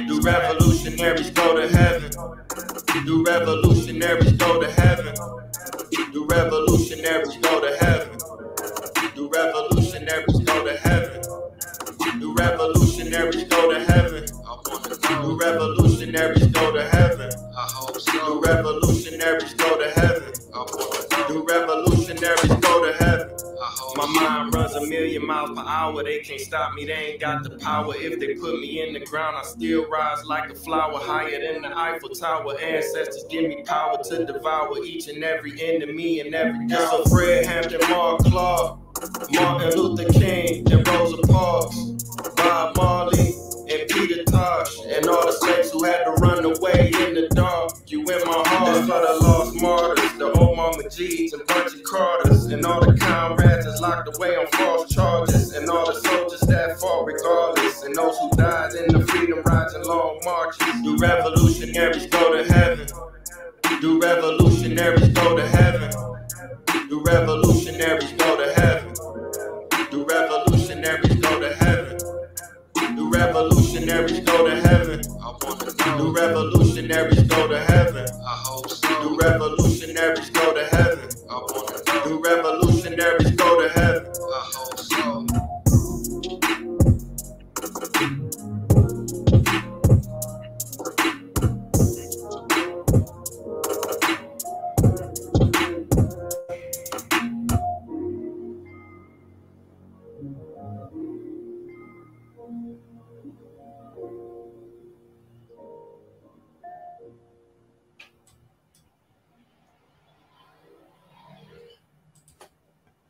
Do revolutionaries go to heaven? Do revolutionaries go to heaven? Do revolutionaries go to heaven? Do revolutionaries go to heaven? Do revolutionaries go to heaven? Do revolutionaries go to heaven? Do revolutionaries go to heaven? Do revolutionaries go to heaven? My mind runs a million miles per hour. They can't stop me, they ain't got the power. If they put me in the ground, I still rise like a flower, higher than the Eiffel Tower. Ancestors give me power to devour each and every enemy and every girl. So Fred Hampton, Mark Clark, Martin Luther King, and Rosa Parks, Bob Marley, and Peter Tosh, and all the slaves who had to run away in the dark. You in my heart. This for the lost martyrs, the old Mama G's and Bunchy Carters, and all the comrades that's locked away on false charges, and all the soldiers that fought regardless, and those who died in the freedom rides and long marches. Do revolutionaries go to heaven? Do revolutionaries go to heaven? Do revolutionaries go to heaven? Do revolutionaries go to heaven? Do revolutionaries go to heaven? Do revolutionaries go to heaven? Do revolutionaries go to heaven? Do revolutionaries go to heaven?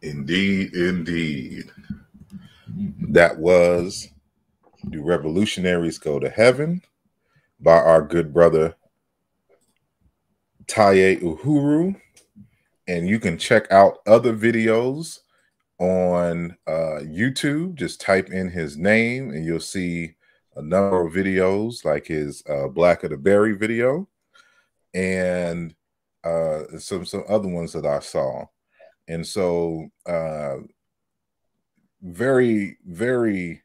Indeed, indeed. That was Do Revolutionaries Go to Heaven by our good brother Taye Uhuru. And you can check out other videos on YouTube. Just type in his name and you'll see a number of videos like his Black of the Berry video and some other ones that I saw. And so very, very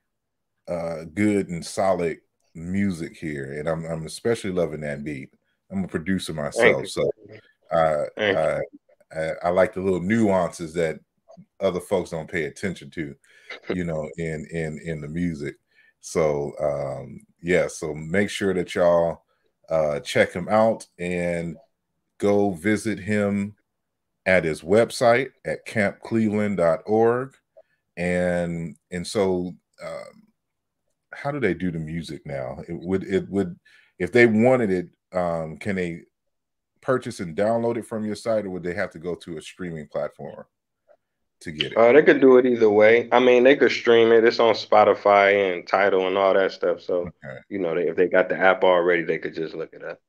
good and solid music here. And I'm especially loving that beat. I'm a producer Thank myself, you. so uh, Thank I, I like the little nuances that other folks don't pay attention to, you know, in the music. So yeah, so make sure that y'all check him out and go visit him at his website at campcleveland.org. And so how do they do the music now? It would if they wanted it, can they purchase and download it from your site, or would they have to go to a streaming platform to get it? They could do it either way. I mean, they could stream it. It's on Spotify and Tidal and all that stuff. So, Okay. if they got the app already, they could just look it up.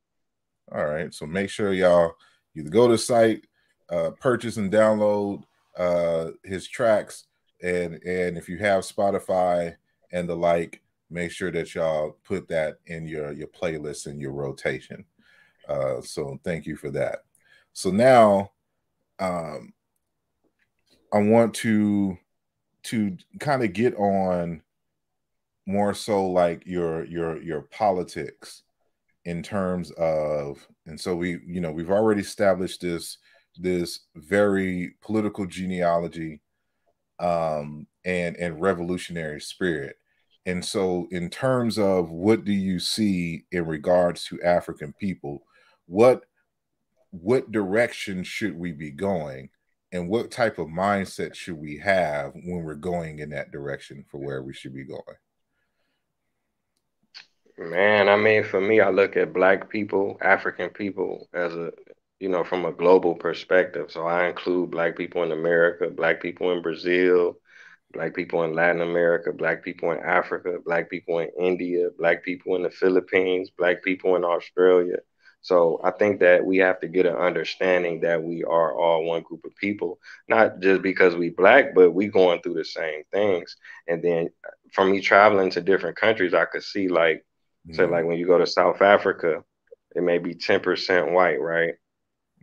All right. So make sure y'all either go to the site, purchase and download his tracks, and if you have Spotify and the like, make sure that y'all put that in your playlist and your rotation. So thank you for that. So now I want to kind of get on more so like your politics in terms of, and so we've already established this very political genealogy and revolutionary spirit. And so in terms of what do you see in regards to African people, what direction should we be going, and what type of mindset should we have when we're going in that direction for where we should be going? Man, I mean, for me, I look at Black people, African people, as from a global perspective. So I include Black people in America, Black people in Brazil, Black people in Latin America, Black people in Africa, Black people in India, Black people in the Philippines, Black people in Australia. So I think that we have to get an understanding that we are all one group of people, not just because we Black, but we going through the same things. And then from me traveling to different countries, I could see like, say Mm-hmm. like when you go to South Africa, it may be 10% white, right?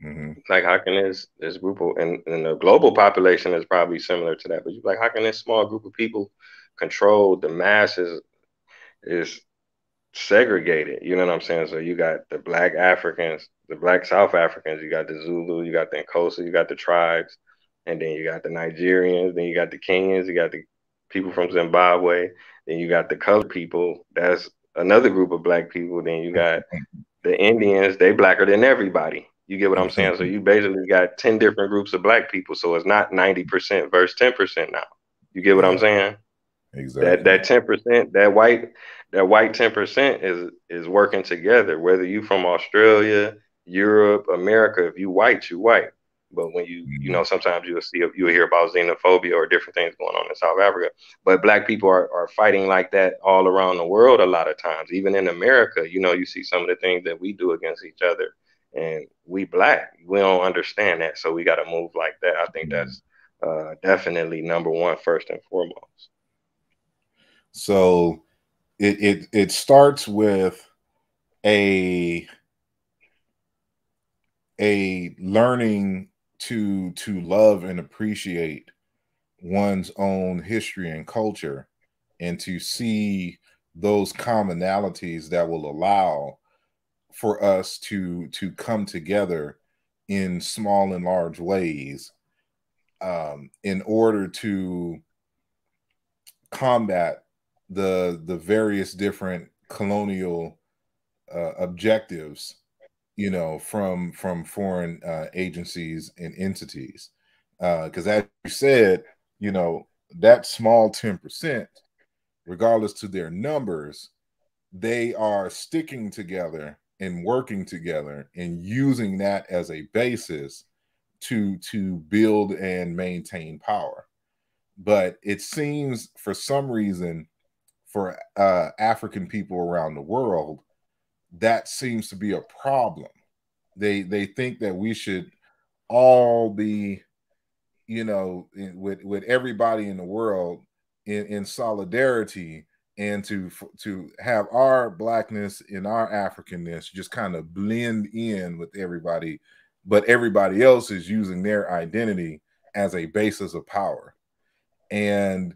Mm-hmm. Like how can this group of and the global population is probably similar to that, but you like how can this small group of people control the masses is segregated, you know what I'm saying? So you got the Black Africans, the Black South Africans, you got the Zulu, you got the Nkosi, you got the tribes, and then you got the Nigerians, then you got the Kenyans, you got the people from Zimbabwe, then you got the colored people, that's another group of Black people, then you got the Indians, they blacker than everybody. You get what I'm saying? So you basically got 10 different groups of Black people. So it's not 90% versus 10% now. You get what I'm Yeah, saying? That exactly. that 10%, that white 10% is working together. Whether you from Australia, Europe, America, if you white, you white. But when Mm-hmm. sometimes you'll hear about xenophobia or different things going on in South Africa. But Black people are fighting like that all around the world a lot of times. Even in America, you see some of the things that we do against each other, and we Black, we don't understand that, so we got to move like that. I think that's definitely number one, first and foremost. So it starts with a learning to love and appreciate one's own history and culture, and to see those commonalities that will allow for us to come together in small and large ways, in order to combat the various different colonial objectives, from foreign agencies and entities. Because as you said, that small 10%, regardless to their numbers, they are sticking together and working together and using that as a basis to build and maintain power. But it seems for some reason, for African people around the world, that seems to be a problem. They think that we should all be, with everybody in the world in solidarity, and to have our blackness and our Africanness just kind of blend in with everybody, but everybody else is using their identity as a basis of power. And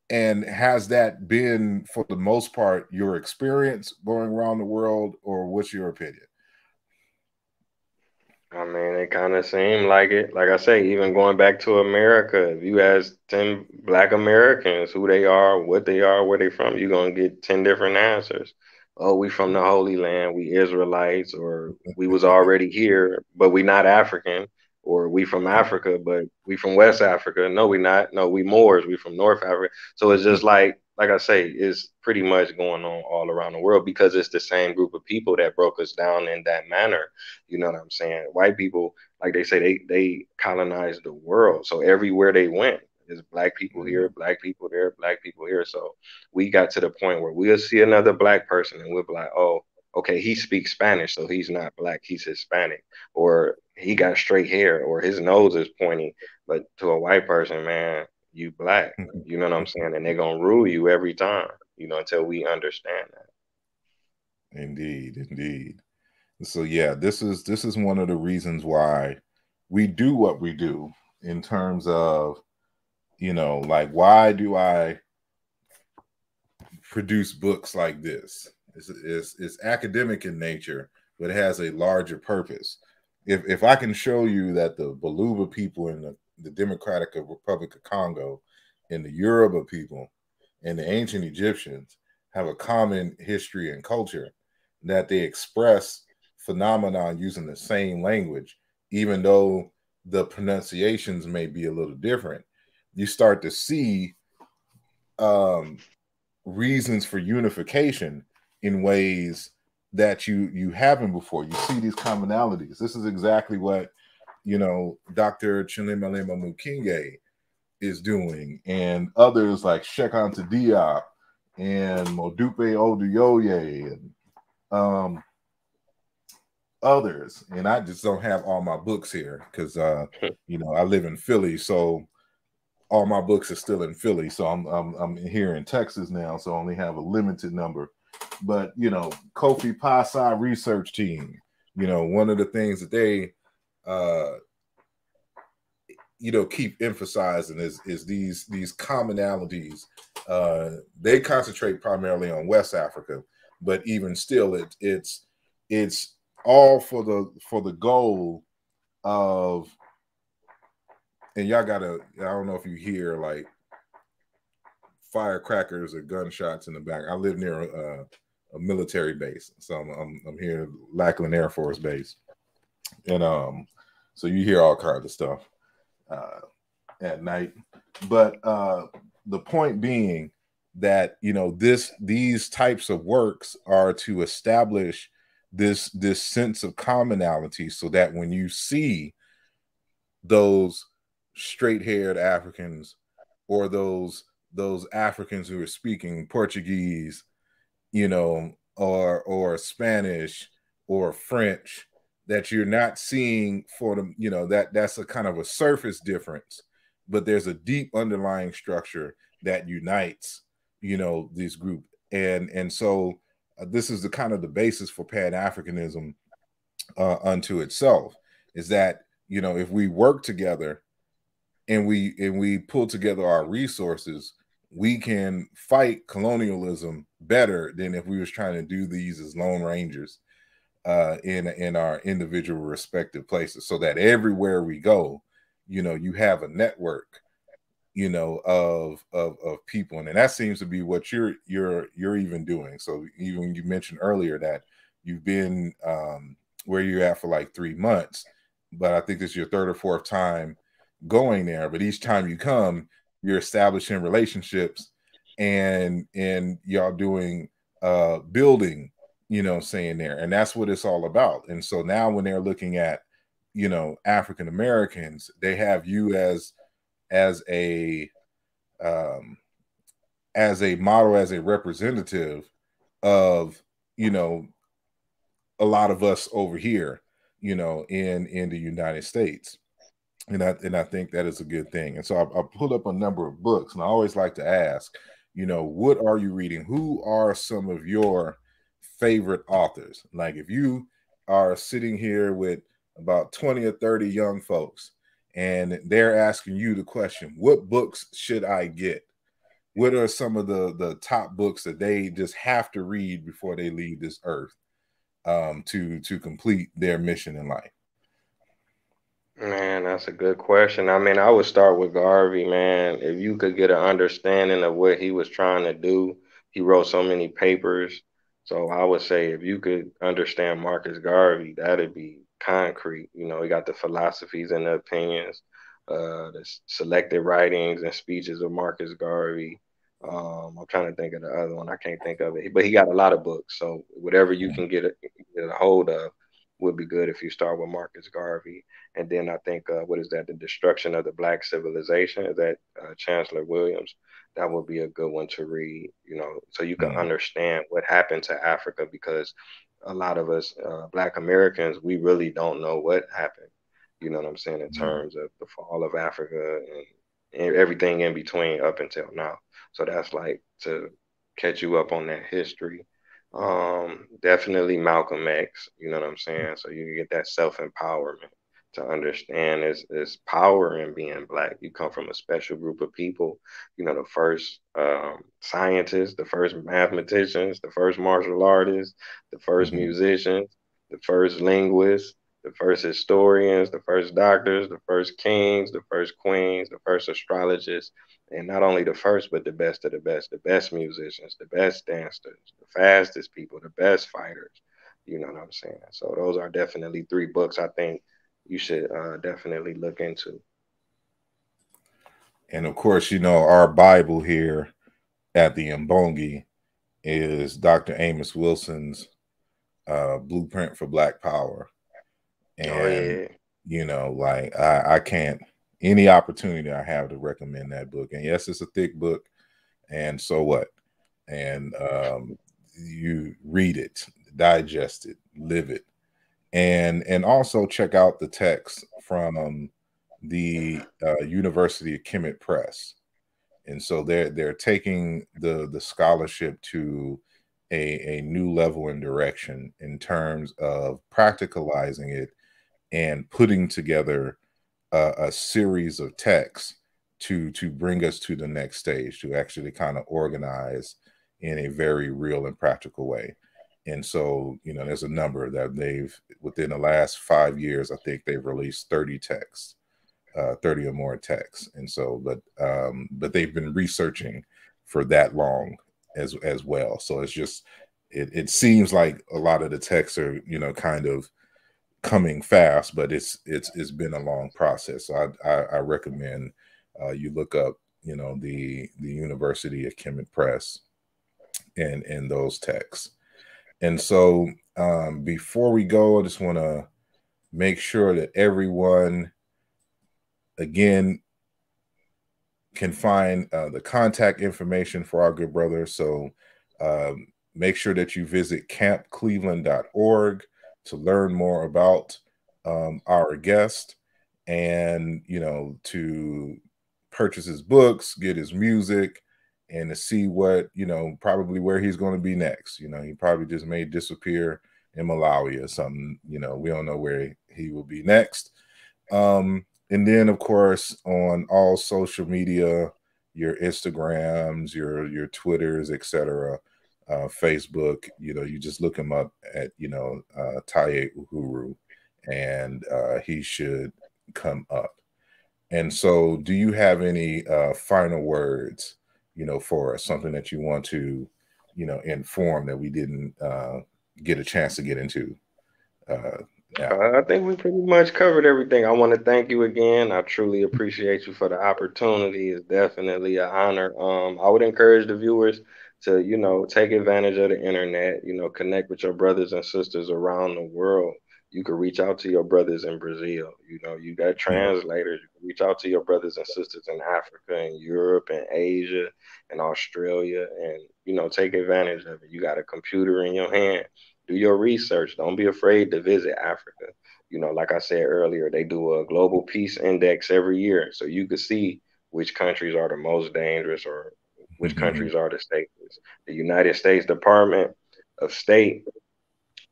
has that been, for the most part, your experience going around the world, or what's your opinion? I mean, it kind of seemed like it. Like I say, even going back to America, if you ask 10 Black Americans who they are, what they are, where they from, you're gonna get 10 different answers. Oh, we from the Holy Land, we Israelites, or we was already here, but we not African, or we from Africa, but we from West Africa. No, we not. No, we Moors, we from North Africa. So it's just like I say, it's pretty much going on all around the world because it's the same group of people that broke us down in that manner. You know what I'm saying? White people, like they say, they colonized the world. So everywhere they went, there's black people here, black people there, black people here. So we got to the point where we'll see another black person and we'll be like, oh, okay, he speaks Spanish, so he's not black, he's Hispanic, or he got straight hair, or his nose is pointy. But to a white person, man, you black. You know what I'm saying? And they're gonna rule you every time, until we understand that. Indeed, indeed. So yeah, this is one of the reasons why we do what we do, in terms of, like, why do I produce books like this? It's academic in nature, but it has a larger purpose. If I can show you that the Baluba people in the Democratic Republic of Congo and the Yoruba people and the ancient Egyptians have a common history and culture, that they express phenomenon using the same language, even though the pronunciations may be a little different, you start to see reasons for unification in ways that you haven't before. You see these commonalities. This is exactly what Dr. Chilemalema Mukinge is doing, and others like Shekanta Diop and Modupe Oduyoye, and others. And I just don't have all my books here because I live in Philly, so all my books are still in Philly. So I'm here in Texas now, so I only have a limited number. But Kofi Pasai research team, one of the things that they keep emphasizing is these commonalities. They concentrate primarily on West Africa, but even still, it's all for the goal of, and y'all gotta, I don't know if you hear like firecrackers or gunshots in the back. I live near a military base, so I'm here at Lackland Air Force Base, and so you hear all kinds of stuff at night. But the point being that these types of works are to establish this sense of commonality, so that when you see those straight-haired Africans, or those Africans who are speaking Portuguese, or Spanish or French, that you're not seeing for them, that's a kind of a surface difference, but there's a deep underlying structure that unites, this group. And so this is the kind of the basis for Pan-Africanism unto itself, is that, if we work together and we pull together our resources, we can fight colonialism better than if we was trying to do these as lone rangers in our individual respective places, so that everywhere we go, you have a network, of people. And that seems to be what you're even doing. So even you mentioned earlier that you've been where you're at for like 3 months, but I think this is your third or fourth time going there. But each time you come, you're establishing relationships, and y'all doing building, saying there. And that's what it's all about. And so now when they're looking at, African Americans, they have you as a model, as a representative of, a lot of us over here, in the United States. And I think that is a good thing. And so I pulled up a number of books, and I always like to ask, what are you reading? Who are some of your favorite authors? Like, if you are sitting here with about 20 or 30 young folks, and they're asking you the question, what books should I get? What are some of the top books that they just have to read before they leave this earth, to complete their mission in life? Man, that's a good question. I mean, I would start with Garvey, man. If you could get an understanding of what he was trying to do, he wrote so many papers. So I would say if you could understand Marcus Garvey, that'd be concrete. You know, he got the philosophies and the opinions, the selected writings and speeches of Marcus Garvey. I'm trying to think of the other one. I can't think of it, but he got a lot of books. So whatever you can get a hold of would be good if you start with Marcus Garvey. And then I think, what is that? The Destruction of the Black Civilization. Is that Chancellor Williams? That would be a good one to read, so you can understand what happened to Africa, because a lot of us, Black Americans, we really don't know what happened. You know what I'm saying? In terms of the fall of Africa and everything in between up until now. So that's like to catch you up on that history. Definitely Malcolm X, you know what I'm saying? So you get that self-empowerment to understand is power in being Black. You come from a special group of people, the first scientists, the first mathematicians, the first martial artists, the first musicians, the first linguists, the first historians, the first doctors, the first kings, the first queens, the first astrologists, and not only the first, but the best musicians, the best dancers, the fastest people, the best fighters. You know what I'm saying? So those are definitely three books I think you should definitely look into. And of course, our Bible here at the Mbongi is Dr. Amos Wilson's Blueprint for Black Power. Oh And, yeah. like I can't, any opportunity I have to recommend that book. And yes, it's a thick book. And so what? And you read it, digest it, live it. And also check out the text from the University of Kemet Press. And so they're taking the scholarship to a new level and direction in terms of practicalizing it and putting together a series of texts to bring us to the next stage, to actually kind of organize in a very real and practical way. And so, there's a number that they've, within the last 5 years, I think they've released 30 texts, 30 or more texts. And so, but they've been researching for that long as well. So it's just, it seems like a lot of the texts are, kind of coming fast, but it's been a long process. So I recommend you look up, the University of Kemet Press and those texts. And so, before we go, I just want to make sure that everyone, again, can find the contact information for our good brother. So make sure that you visit campcleveland.org to learn more about our guest, and, to purchase his books, get his music, and to see what, probably where he's going to be next. He probably just may disappear in Malawi or something. We don't know where he will be next. And then, of course, on all social media, your Instagrams, your Twitters, etc., Facebook, you just look him up at, Taye Uhuru, and he should come up. And so, do you have any final words, for us, something that you want to, inform that we didn't get a chance to get into? Yeah. I think we pretty much covered everything. I want to thank you again. I truly appreciate you for the opportunity. It's definitely an honor. I would encourage the viewers to, take advantage of the internet, connect with your brothers and sisters around the world. You can reach out to your brothers in Brazil. You got translators. You can reach out to your brothers and sisters in Africa and Europe and Asia and Australia, and, take advantage of it. You got a computer in your hand. Do your research. Don't be afraid to visit Africa. You know, like I said earlier, they do a global peace index every year, so you can see which countries are the most dangerous or which countries are the safest. The United States Department of State,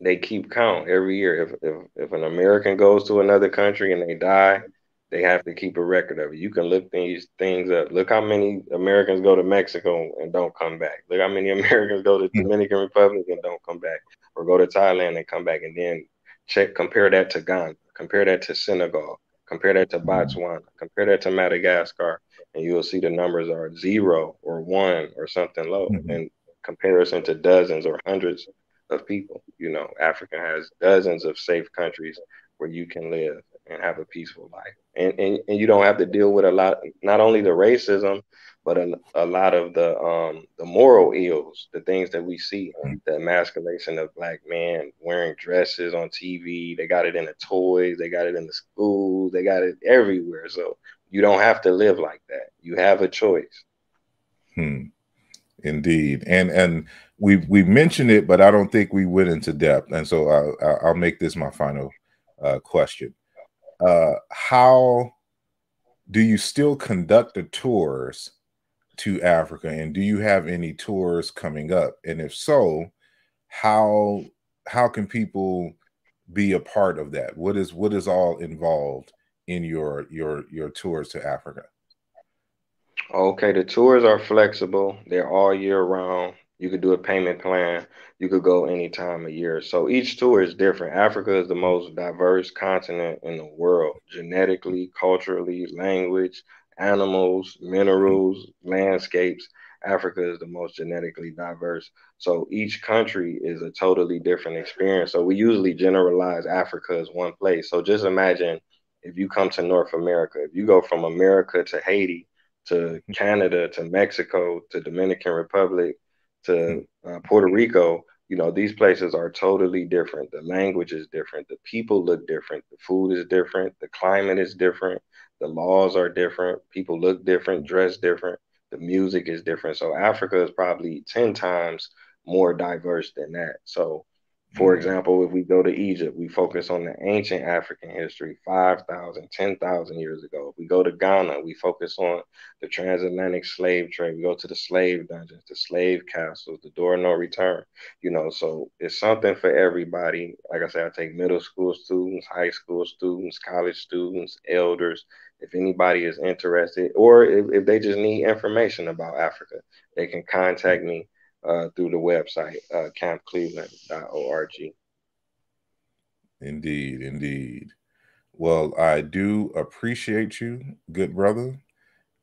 they keep count every year. If an American goes to another country and they die, they have to keep a record of it. You can look these things up. Look how many Americans go to Mexico and don't come back. Look how many Americans go to Dominican Republic and don't come back, or go to Thailand and come back, and then compare that to Ghana, compare that to Senegal, compare that to Botswana, compare that to Madagascar, and you'll see the numbers are zero or one or something low in comparison to dozens or hundreds of people. You know, Africa has dozens of safe countries where you can live and have a peaceful life. And you don't have to deal with a lot, not only the racism, but a lot of the moral ills, the things that we see, the emasculation of black men wearing dresses on TV. They got it in the toys, they got it in the schools, they got it everywhere. So you don't have to live like that. You have a choice. Indeed, and we mentioned it, but I don't think we went into depth, and so I'll make this my final question. How do you still conduct the tours to Africa, and do you have any tours coming up? And if so, how can people be a part of that? What is all involved in your tours to Africa? Okay, the tours are flexible. They're all year round. You could do a payment plan. You could go any time of year. So each tour is different. Africa is the most diverse continent in the world, genetically, culturally, language, animals, minerals, landscapes. Africa is the most genetically diverse. So each country is a totally different experience. So we usually generalize Africa as one place. So just imagine if you come to North America, if you go from America to Haiti, to Canada, to Mexico, to Dominican Republic, to Puerto Rico, you know, these places are totally different. The language is different. The people look different. The food is different. The climate is different. The laws are different. People look different, dress different. The music is different. So Africa is probably 10 times more diverse than that. So for example, if we go to Egypt, we focus on the ancient African history, 5,000, 10,000 years ago. If we go to Ghana, we focus on the transatlantic slave trade. We go to the slave dungeons, the slave castles, the door of no return. You know, so it's something for everybody. Like I said, I take middle school students, high school students, college students, elders. If anybody is interested, or if they just need information about Africa, they can contact me through the website, campcleveland.org. Indeed, indeed. Well, I do appreciate you, good brother.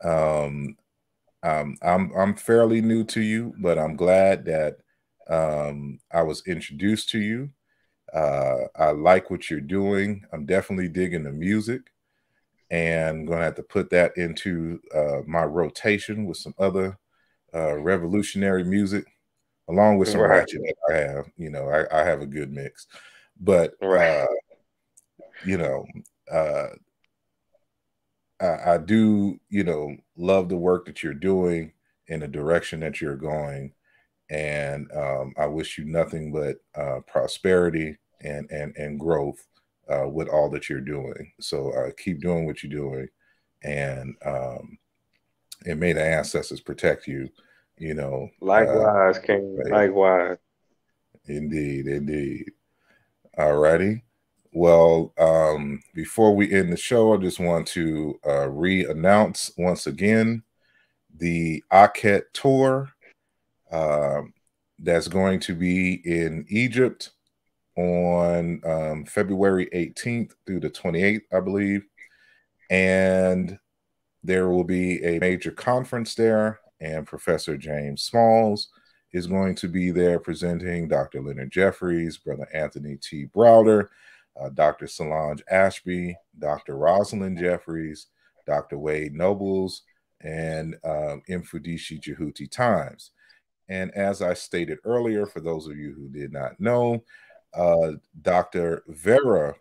Um, I'm fairly new to you, but I'm glad that I was introduced to you. I like what you're doing. I'm definitely digging the music, and going to have to put that into my rotation with some other revolutionary music, along with some Right, ratchet that I have. You know, I have a good mix, but right. you know, uh, I do, love the work that you're doing in the direction that you're going, and I wish you nothing but prosperity and growth with all that you're doing. So keep doing what you're doing, and may the ancestors protect you. You know, Likewise, King. right? Likewise. Indeed, indeed. Alrighty. Well, before we end the show, I just want to re-announce once again the Aket tour that's going to be in Egypt on February 18th through the 28th, I believe. And there will be a major conference there, and Professor James Smalls is going to be there presenting, Dr. Leonard Jeffries, Brother Anthony T. Browder, Dr. Solange Ashby, Dr. Rosalind Jeffries, Dr. Wade Nobles, and Mfudishi Jehuti Times. And as I stated earlier, for those of you who did not know, Dr. Vera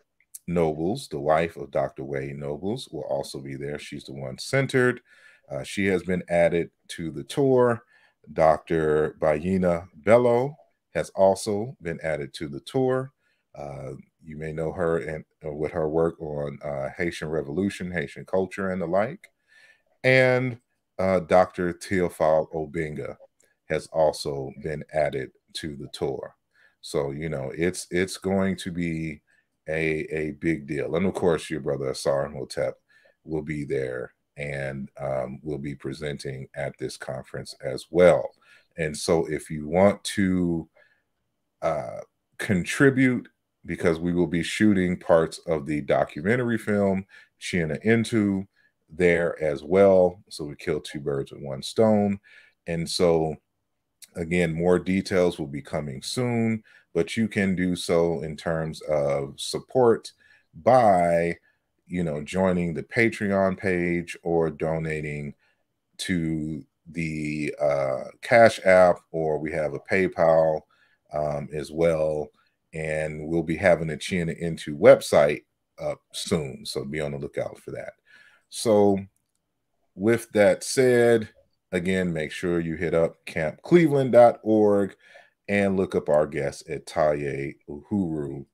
Nobles, the wife of Dr. Wade Nobles, will also be there. She's the one centered. She has been added to the tour. Dr. Bayina Bello has also been added to the tour. You may know her and with her work on Haitian Revolution, Haitian culture, and the like. And Dr. Theophile Obinga has also been added to the tour. So it's going to be a big deal. And of course, your brother Asarimhotep will be there and will be presenting at this conference as well. And so, if you want to contribute, because we will be shooting parts of the documentary film China Into there as well. So we kill two birds with one stone. And so, again, more details will be coming soon, but you can do so in terms of support by, joining the Patreon page or donating to the Cash App, or we have a PayPal as well. And we'll be having a China Into website up soon. So be on the lookout for that. So with that said, again, make sure you hit up campcleveland.org and look up our guest at Taye Uhuru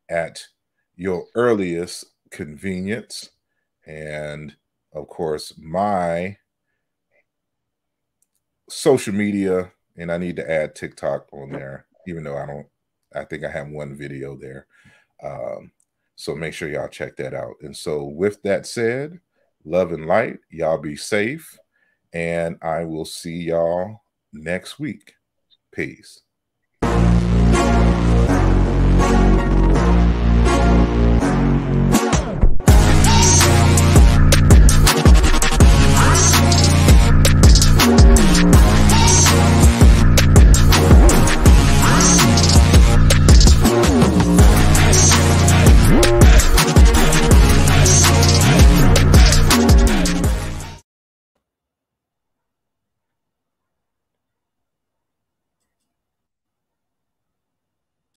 at your earliest convenience. And of course, my social media, and I need to add TikTok on there, even though I think I have one video there. So make sure y'all check that out. And so with that said, love and light, y'all be safe, and I will see y'all next week. Peace.